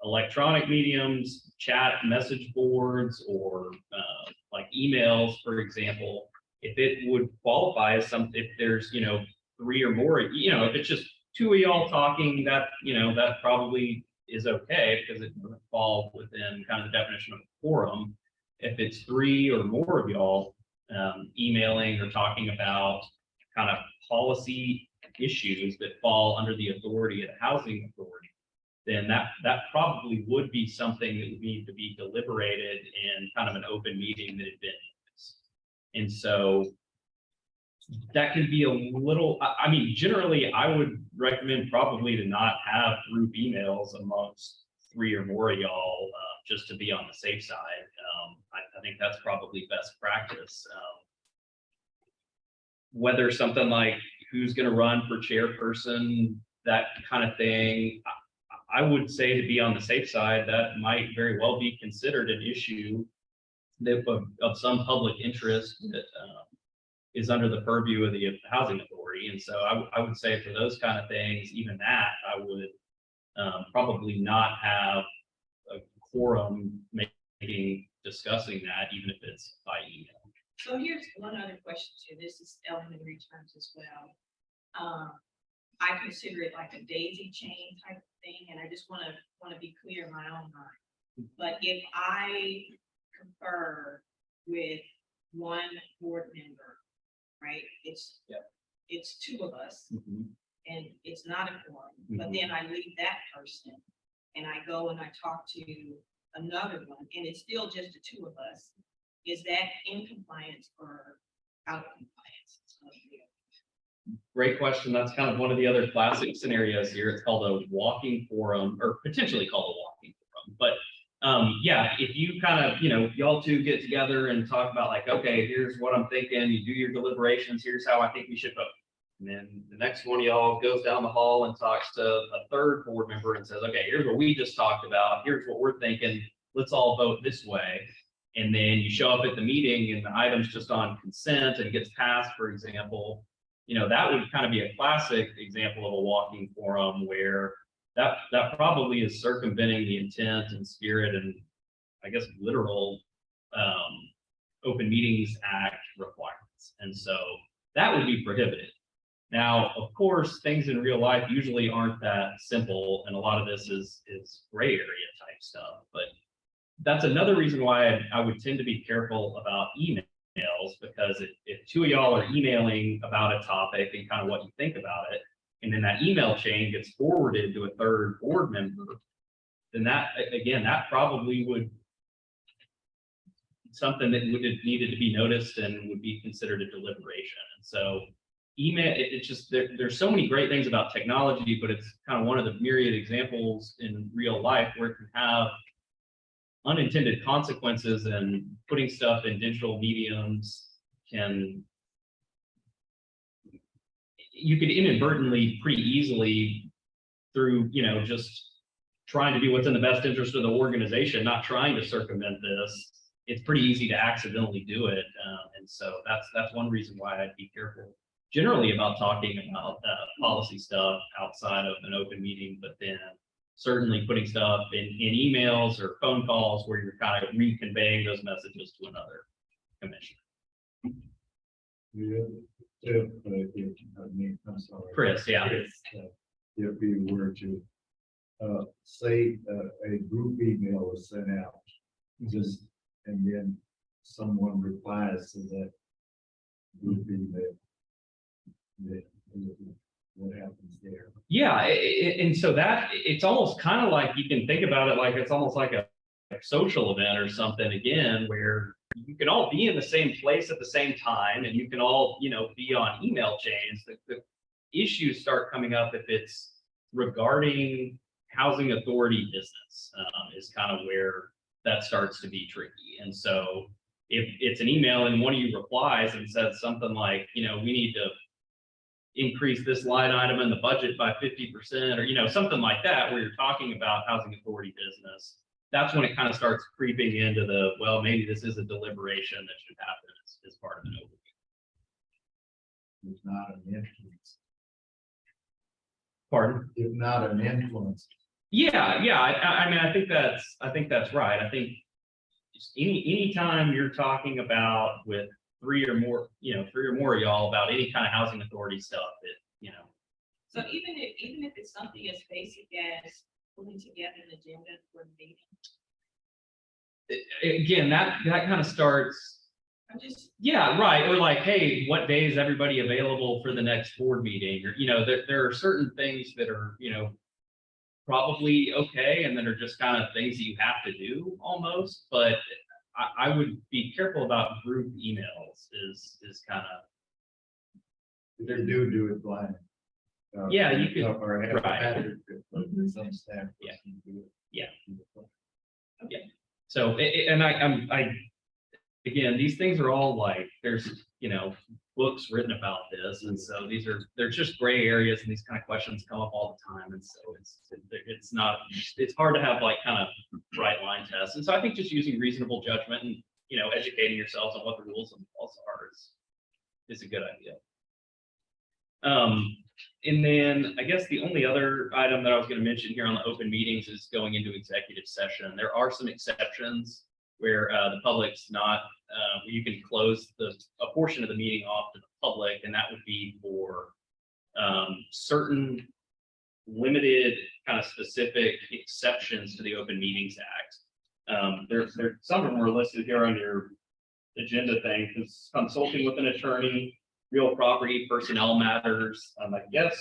electronic mediums, chat message boards, or like emails, for example, if it would qualify as something, if there's 3 or more, if it's just 2 of y'all talking, that that probably is okay because it doesn't fall within kind of the definition of a forum. If it's 3 or more of y'all emailing or talking about kind of policy issues that fall under the authority of the housing authority, then that probably would be something that would need to be deliberated in kind of an open meeting that had been. And so that could be a little, I mean, generally I would recommend probably to not have group emails amongst 3 or more of y'all, just to be on the safe side. I think that's probably best practice. Whether something like who's going to run for chairperson, that kind of thing, I would say, to be on the safe side, that might very well be considered an issue that of some public interest that is under the purview of the housing authority. And so I would say for those kind of things, even that, I would probably not have a forum discussing that, even if it's by email. So here's one other question too. This is elementary terms as well. I consider it like a daisy chain type of thing, and I just want to be clear in my own mind. But if I confer with one board member, right? It's two of us, and it's not a quorum. But then I leave that person, and I go and I talk to another one, and it's still just the two of us. Is that in compliance or out of compliance? Great question. That's kind of one of the other classic scenarios here. It's called a walking forum, or potentially called a walking forum. But yeah, if you kind of, y'all two get together and talk about like, okay, here's what I'm thinking, you do your deliberations, here's how I think we should vote. And then the next one of y'all goes down the hall and talks to a third board member and says, okay, here's what we just talked about. Here's what we're thinking. Let's all vote this way. And then you show up at the meeting and the item's just on consent and gets passed, for example. That would kind of be a classic example of a walking forum where that probably is circumventing the intent and spirit and I guess literal Open Meetings Act requirements. And so that would be prohibited. Now, of course, things in real life usually aren't that simple, and a lot of this is gray area type stuff. But that's another reason why I would tend to be careful about emails, because if two of y'all are emailing about a topic and kind of what you think about it, and then that email chain gets forwarded to a third board member, then that, again, that probably would something that would have needed to be noticed and would be considered a deliberation. And so email, it's just, there's so many great things about technology, but it's kind of one of the myriad examples in real life where it can have unintended consequences, and putting stuff in digital mediums you could inadvertently pretty easily through, just trying to do what's in the best interest of the organization, not trying to circumvent this. It's pretty easy to accidentally do it. And so that's one reason why I'd be careful generally about talking about policy stuff outside of an open meeting, but then certainly putting stuff in emails or phone calls where you're kind of reconveying those messages to another commissioner. I'm sorry. Chris, yeah. If you were to, say, a group email was sent out, just, and then someone replies to that group email, what happens there? Yeah, and so that it's almost kind of like you can think about it like it's almost like a social event or something again, where you can all be in the same place at the same time, and you can all be on email chains. The issues start coming up if it's regarding housing authority business, is kind of where that starts to be tricky. And so if it's an email and one of you replies and says something like, we need to increase this line item in the budget by 50%, or something like that, where you're talking about housing authority business, that's when it kind of starts creeping into the, well, maybe this is a deliberation that should happen as part of an open meeting. It's not an influence. Pardon? If not an influence. Yeah. I mean, I think that's right. I think anytime you're talking about with three or more of y'all about any kind of housing authority stuff, So even if it's something as basic as putting together an agenda for the meeting. Again, that kind of starts. Yeah, right. Or like, hey, what day is everybody available for the next board meeting? Or, there are certain things that are, probably okay, and that are just kind of things that you have to do almost. But I would be careful about group emails is kind of. They do it blind. Yeah, you could. Or have Right. some staff. Yeah. person do it. Yeah. So, again, these things are all like, there's, books written about this. And so they're just gray areas, and these kind of questions come up all the time. And so it's hard to have like kind of bright line tests. And so I think just using reasonable judgment and, educating yourselves on what the rules and laws are is a good idea. And then I guess the only other item that I was going to mention here on the open meetings is going into executive session. There are some exceptions where the public's not, you can close a portion of the meeting off to the public, and that would be for certain limited kind of specific exceptions to the Open Meetings Act. Some of them are listed here on your agenda thing, because consulting with an attorney, real property, personnel matters, I guess,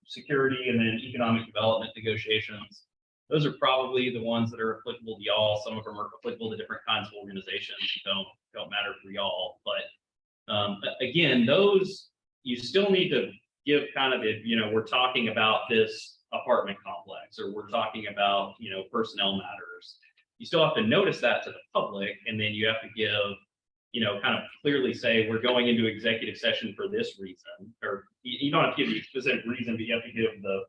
security, and then economic development negotiations. Those are probably the ones that are applicable to y'all. Some of them are applicable to different kinds of organizations, don't matter for y'all. But again, those, you still need to give kind of we're talking about this apartment complex, or we're talking about, personnel matters. You still have to notice that to the public, and then you have to give, kind of clearly say, we're going into executive session for this reason, or you don't have to give the specific reason, but you have to give the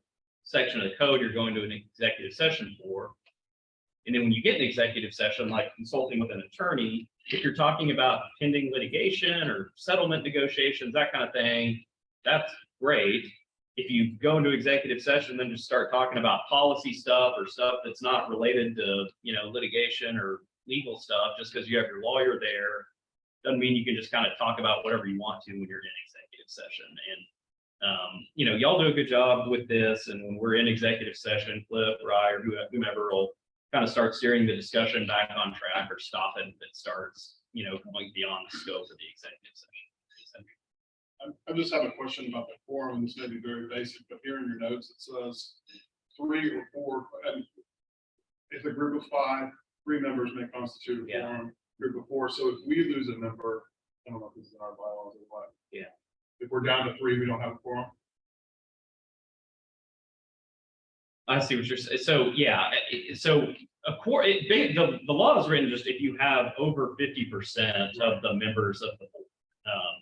section of the code you're going to an executive session for. And then when you get an executive session, like consulting with an attorney, if you're talking about pending litigation or settlement negotiations, that kind of thing, that's great. If you go into executive session, then just start talking about policy stuff or stuff that's not related to, litigation or legal stuff, just because you have your lawyer there, doesn't mean you can just kind of talk about whatever you want to when you're in executive session. And y'all do a good job with this. And when we're in executive session, Cliff or I or whomever will kind of start steering the discussion back on track or stop it if it starts, going beyond the scope of the executive session. I just have a question about the quorum, and this may be very basic, but here in your notes, it says 3 or 4, and if a group of 5, 3 members may constitute a quorum, group of 4. So if we lose a member, I don't know if this is in our bylaws or what. Yeah. If we're down to 3, we don't have a quorum. I see what you're saying. So yeah, so a quorum, the law is written just if you have over 50% of the members of the board.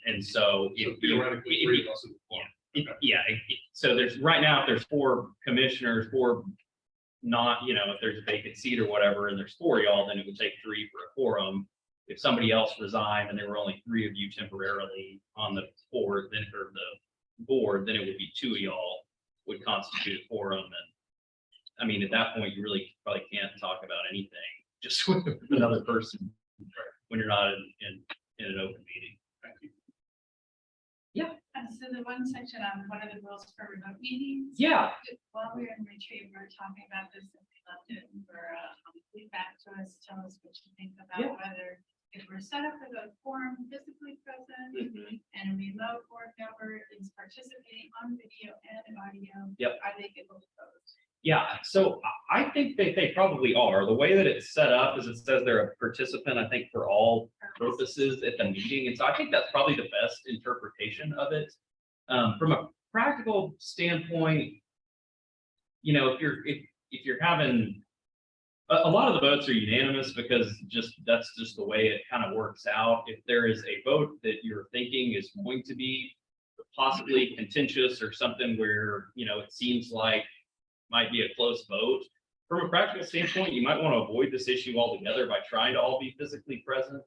And so if theoretically, 3 of us is a quorum. So there's right now, if there's 4 commissioners, 4 not, if there's a vacant seat or whatever, and there's 4 of y'all, then it would take 3 for a quorum. If somebody else resigned and there were only 3 of you temporarily on the board, then for the board, then it would be 2 of y'all would constitute a quorum. And I mean, at that point, you really probably can't talk about anything just with another person when you're not in an open meeting. Thank you. So the one section on one of the rules for remote meetings. Yeah. While we were in retreat, we were talking about this, and we left it for feedback to us, tell us what you think about whether if we're set up with a quorum physically present and a remote board member is participating on video and audio, are they able to vote? Yeah, so I think that they probably are. The way that it's set up is it says they're a participant, I think, for all purposes at the meeting. And so I think that's probably the best interpretation of it. From a practical standpoint, if you're having a lot of the votes are unanimous because that's just the way it kind of works out. If there is a vote that you're thinking is going to be possibly contentious or something where, it seems like might be a close vote. From a practical standpoint, you might want to avoid this issue altogether by trying to all be physically present.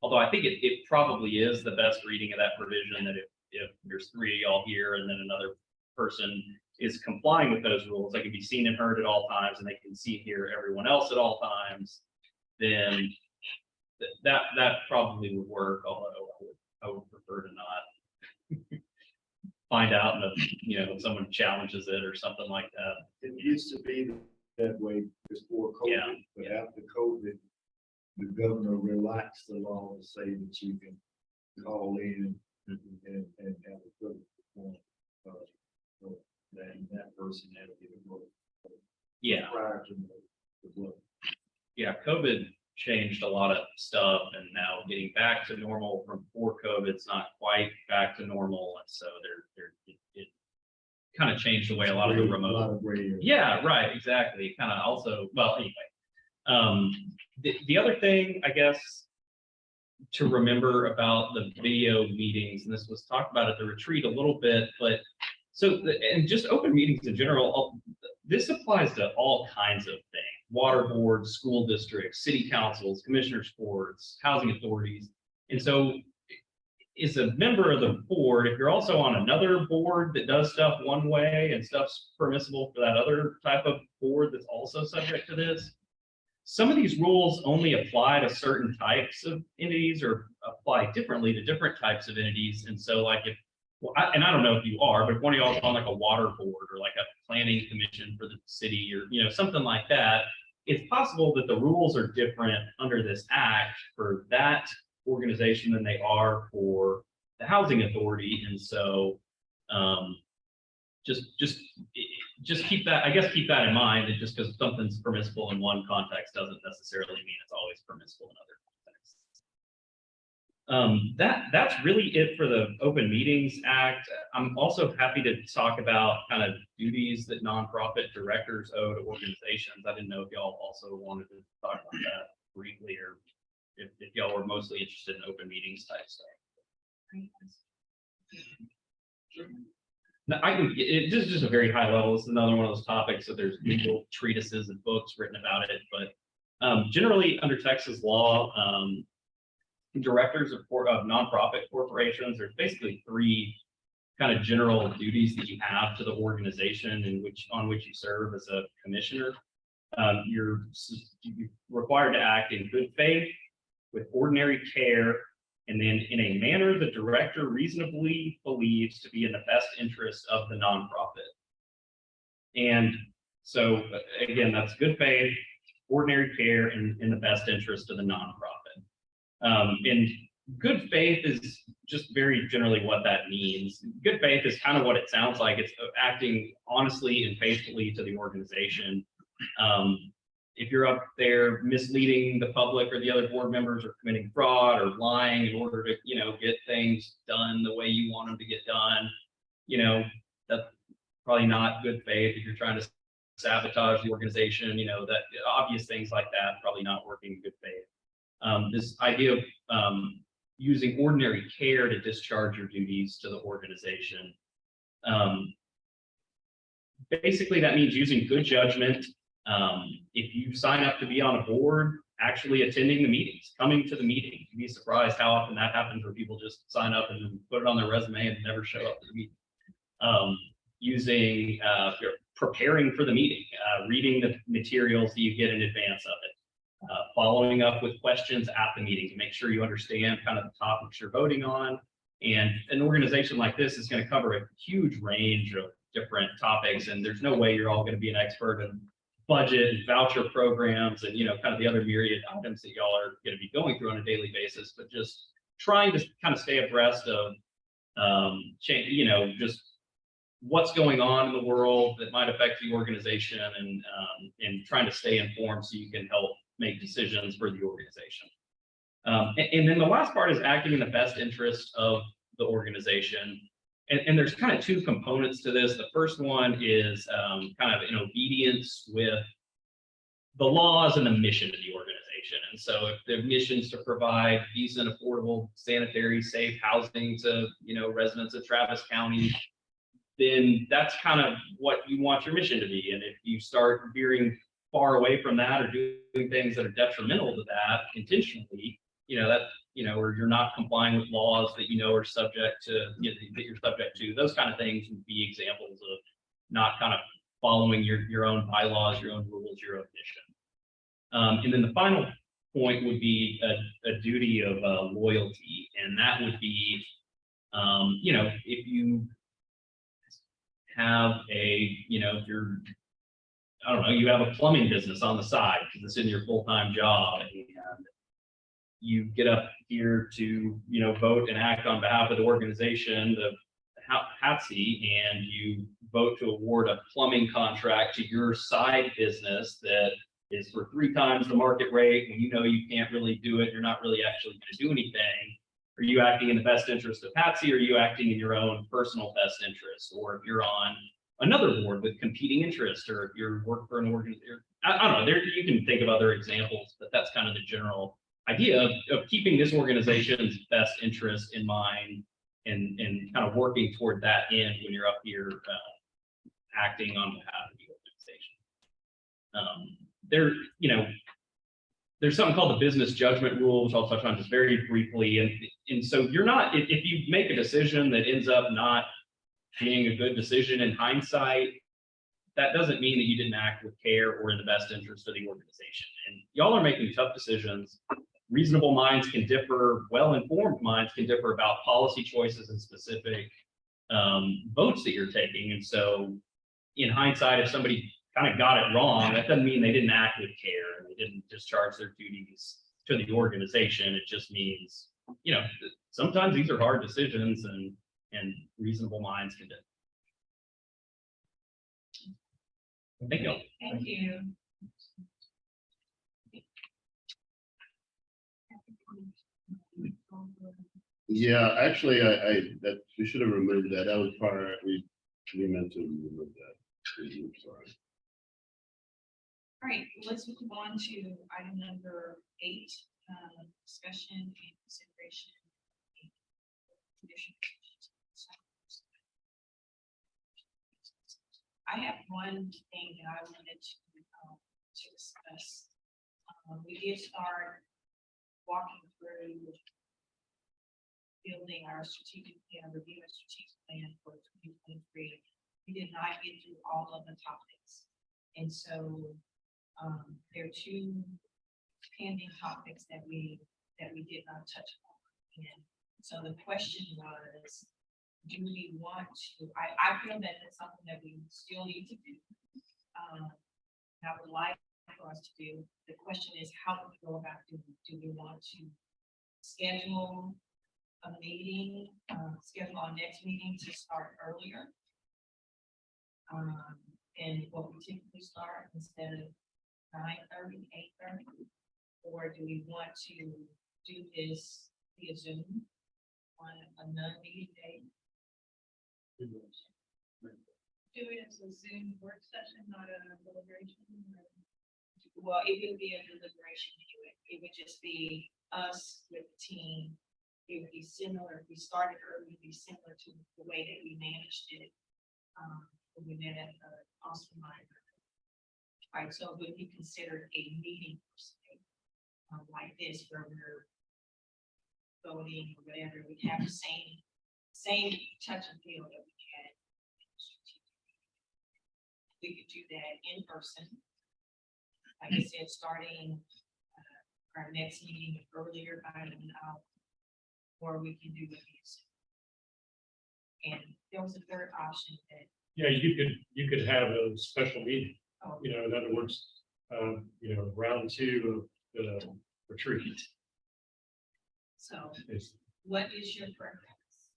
Although I think it probably is the best reading of that provision that if there's 3 of y'all here and then another person is complying with those rules, they can be seen and heard at all times, and they can see and hear everyone else at all times, then that probably would work, although I would prefer to not find out and if someone challenges it or something like that. It used to be that way before COVID, but after COVID, the governor relaxed the law to say that you can call in and have a good point. Then that person had to get a vote. Prior to the vote. Yeah, COVID changed a lot of stuff, and now getting back to normal from before COVID, it's not quite back to normal, and so it kind of changed the way a lot of the remote. Yeah, right, exactly. Kind of also, well, anyway. The other thing, I guess, to remember about the video meetings, and this was talked about at the retreat a little bit, but and just open meetings in general, this applies to all kinds of things: water boards, school districts, city councils, commissioners boards, housing authorities. And so is a member of the board, if you're also on another board that does stuff one way and stuff's permissible for that other type of board that's also subject to this, some of these rules only apply to certain types of entities or apply differently to different types of entities. And so like if, well, and I don't know if you are, but if one of y'all is on like a water board or like a planning commission for the city or, you know, something like that, it's possible that the rules are different under this act for that organization than they are for the housing authority. And so just keep that, I guess, keep that in mind, that just because something's permissible in one context doesn't necessarily mean it's always permissible in other contexts. That's really it for the Open Meetings Act. I'm also happy to talk about kind of duties that nonprofit directors owe to organizations. I didn't know if y'all also wanted to talk about that briefly, or if y'all were mostly interested in open meetings type stuff. Now, this is just a very high level. This is another one of those topics. So there's legal treatises and books written about it, but generally under Texas law, directors of nonprofit corporations, there's basically three kind of general duties that you have to the organization on which you serve as a commissioner. You're required to act in good faith, with ordinary care, and then in a manner the director reasonably believes to be in the best interest of the nonprofit. And so again, that's good faith, ordinary care, and in the best interest of the nonprofit. And good faith is just very generally what that means. Good faith is kind of what it sounds like. It's acting honestly and faithfully to the organization. If you're up there misleading the public or the other board members, or committing fraud or lying in order to, you know, get things done the way you want them to get done, you know, that's probably not good faith. If you're trying to sabotage the organization, you know, that obvious things like that, probably not working in good faith. This idea of using ordinary care to discharge your duties to the organization. Basically, that means using good judgment. If you sign up to be on a board, actually attending the meetings, coming to the meeting. You'd be surprised how often that happens, where people just sign up and put it on their resume and never show up to the meeting. Preparing for the meeting, reading the materials that you get in advance of it, following up with questions at the meeting to make sure you understand kind of the topics you're voting on. And an organization like this is going to cover a huge range of different topics, and there's no way you're all going to be an expert in budget and voucher programs and, you know, kind of the other myriad items that y'all are going to be going through on a daily basis, but just trying to kind of stay abreast of, you know, just what's going on in the world that might affect the organization, and trying to stay informed so you can help make decisions for the organization. And then the last part is acting in the best interest of the organization. And there's kind of two components to this. The first one is kind of in obedience with the laws and the mission of the organization. And so if the mission is to provide decent, affordable, sanitary, safe housing to, you know, residents of Travis County, then that's kind of what you want your mission to be. And if you start veering far away from that, or doing things that are detrimental to that intentionally, you know, that, you know, or you're not complying with laws that you know are subject to, you know, that you're subject to, those kind of things would be examples of not kind of following your own bylaws, your own rules, your own mission. And then the final point would be a duty of loyalty, and that would be, you know, if you have you know, if you're, I don't know, you have a plumbing business on the side because it's in your full-time job, and you get up here to, you know, vote and act on behalf of the organization, the HATC, and you vote to award a plumbing contract to your side business that is for 3 times the market rate, and you know you can't really do it, you're not really actually going to do anything. Are you acting in the best interest of HATC, or are you acting in your own personal best interest? Or if you're on another board with competing interests, or if you're work for an organization, I don't know, you can think of other examples, but that's kind of the general idea of keeping this organization's best interest in mind, and kind of working toward that end when you're up here acting on behalf of the organization. You know, there's something called the business judgment rule, which I'll touch on just very briefly. And so you're not, if you make a decision that ends up not being a good decision in hindsight, that doesn't mean that you didn't act with care or in the best interest of the organization. And y'all are making tough decisions. Reasonable minds can differ, well-informed minds can differ about policy choices and specific votes that you're taking. And so in hindsight, if somebody kind of got it wrong, that doesn't mean they didn't act with care and they didn't discharge their duties to the organization. It just means, you know, sometimes these are hard decisions and reasonable minds can differ. Thank you. Thank you. Yeah, actually, that, we should have removed that. That was part, we meant to remove that. I'm sorry. All right, let's move on to item number 8, discussion and consideration. I have one thing that I wanted to discuss. We did start walking through building our strategic plan, reviewing our strategic plan for 2023. We did not get through all of the topics. And so there are 2 pending topics that we did not touch on. And so the question was, do we want to, I feel that it's something that we still need to do. I would like for us to do. The question is, how do we go about doing it? Do we want to schedule a meeting, schedule our next meeting to start earlier? And what we typically start instead of 9:30, 8:30? Or do we want to do this via Zoom on a non-meeting day? Do it as a Zoom work session, not a deliberation. Well, it wouldn't be a deliberation anyway. It would just be us with the team. It would be similar, if we started early, it'd be similar to the way that we managed it. When we met at the Austin Miner. Right, so it would be considered a meeting per se, like this, where we're voting or whatever. We have the same touch and feel that we had. We could do that in person. Like I said, starting our next meeting earlier by an hour, or we can do it. And there was a third option that. Yeah, you could have a special meeting, Oh, you know, in other words, you know, round 2 of the retreat. so It's what is your preference?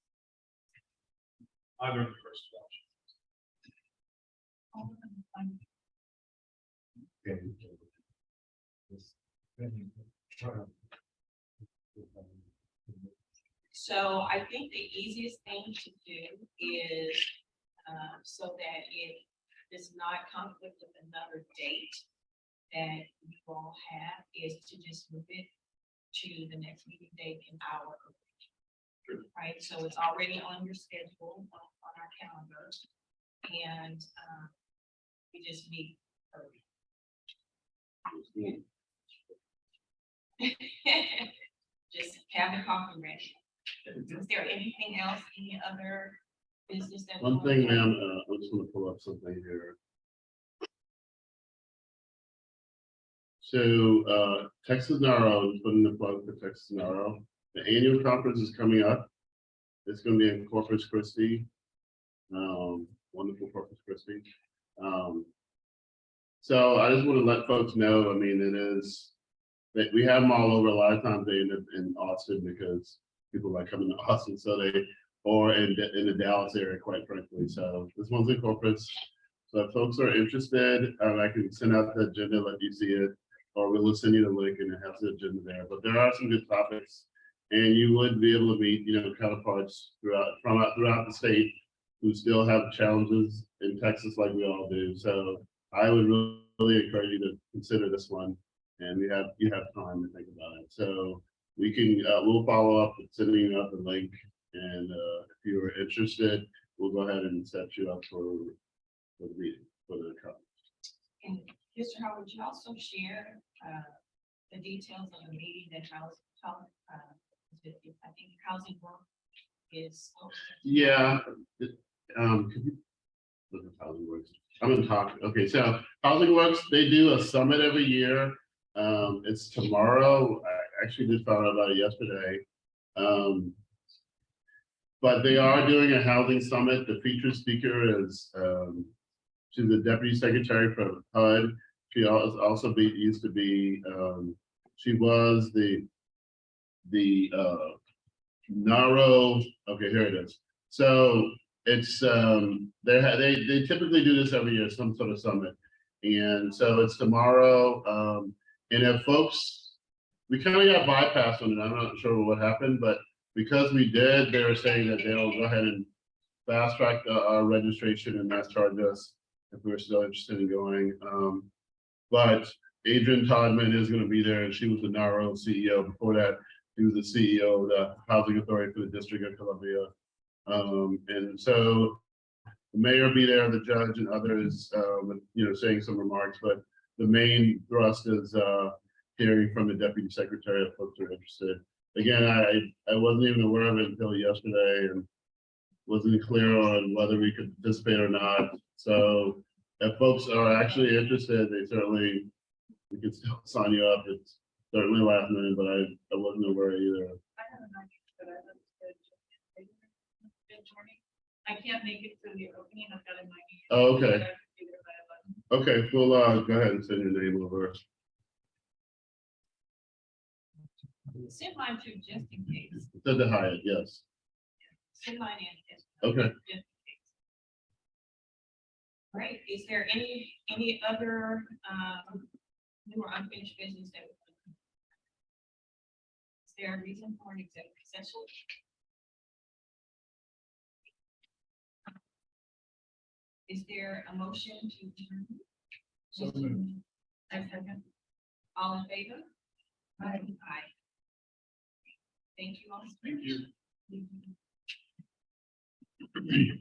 Either the first option. Okay. So I think the easiest thing to do is, so that it does not conflict with another date that you all have, is to just move it to the next meeting date an hour early. Right, so it's already on your schedule on our calendar, and we just meet early. Just have the coffee ready. Is there anything else, any other business that? One thing, ma'am, I'm just gonna pull up something here. So, Texas Naro, putting the plug for Texas Naro. The annual conference is coming up. It's gonna be in Corpus Christi. Wonderful Corpus Christi. So I just want to let folks know, I mean, it is, that we have them all over. A lot of times they end up in Austin because people like coming to Austin, so or in the Dallas area, quite frankly. So this one's in Corpus. So if folks are interested, I can send out the agenda, let you see it, or we'll send you the link and it has the agenda there. But there are some good topics, and you would be able to meet, you know, counterparts throughout the state who still have challenges in Texas like we all do. So I would really encourage you to consider this one, and you have time to think about it. So we can we'll follow up with sending you out the link, and if you are interested, we'll go ahead and set you up for the meeting, for the conference. And Mr. Howard, would you also share the details of the meeting that I think housing work is. Yeah. Could you- look at Housing Works. I'm gonna talk, okay, so Housing Works, they do a summit every year. It's tomorrow. I actually just found out about it yesterday. But they are doing a housing summit. The featured speaker is, she's the deputy secretary for HUD. She also used to be, she was the NARO, okay, here it is. So it's, they typically do this every year, some sort of summit. And so it's tomorrow. And if folks, we kind of got bypassed on it. I'm not sure what happened, but because we did, they were saying that they'll go ahead and fast track our registration and not charge us if we're still interested in going. But Adrian Todman is going to be there, and she was the NARO CEO. Before that, he was the CEO of the Housing Authority for the District of Columbia. And so the mayor will be there, the judge and others, with, saying some remarks, but the main thrust is hearing from the deputy secretary if folks are interested. Again, I wasn't even aware of it until yesterday and wasn't clear on whether we could participate or not. So if folks are actually interested, we could still sign you up. It's certainly last minute, but I wasn't aware either. I have an idea, but I don't. I can't make it to the opening. I've got in my. Oh, okay. Okay, we'll go ahead and send your name over. Send mine to just in case. Send to Hyatt, yes. Send mine in. Okay. Just in case. Great. Is there any other new or unfinished business that? Is there a reason for an executive session? Is there a motion to adjourn? So moved. I second. All in favor? Aye. Thank you all. Thank you. Thank you.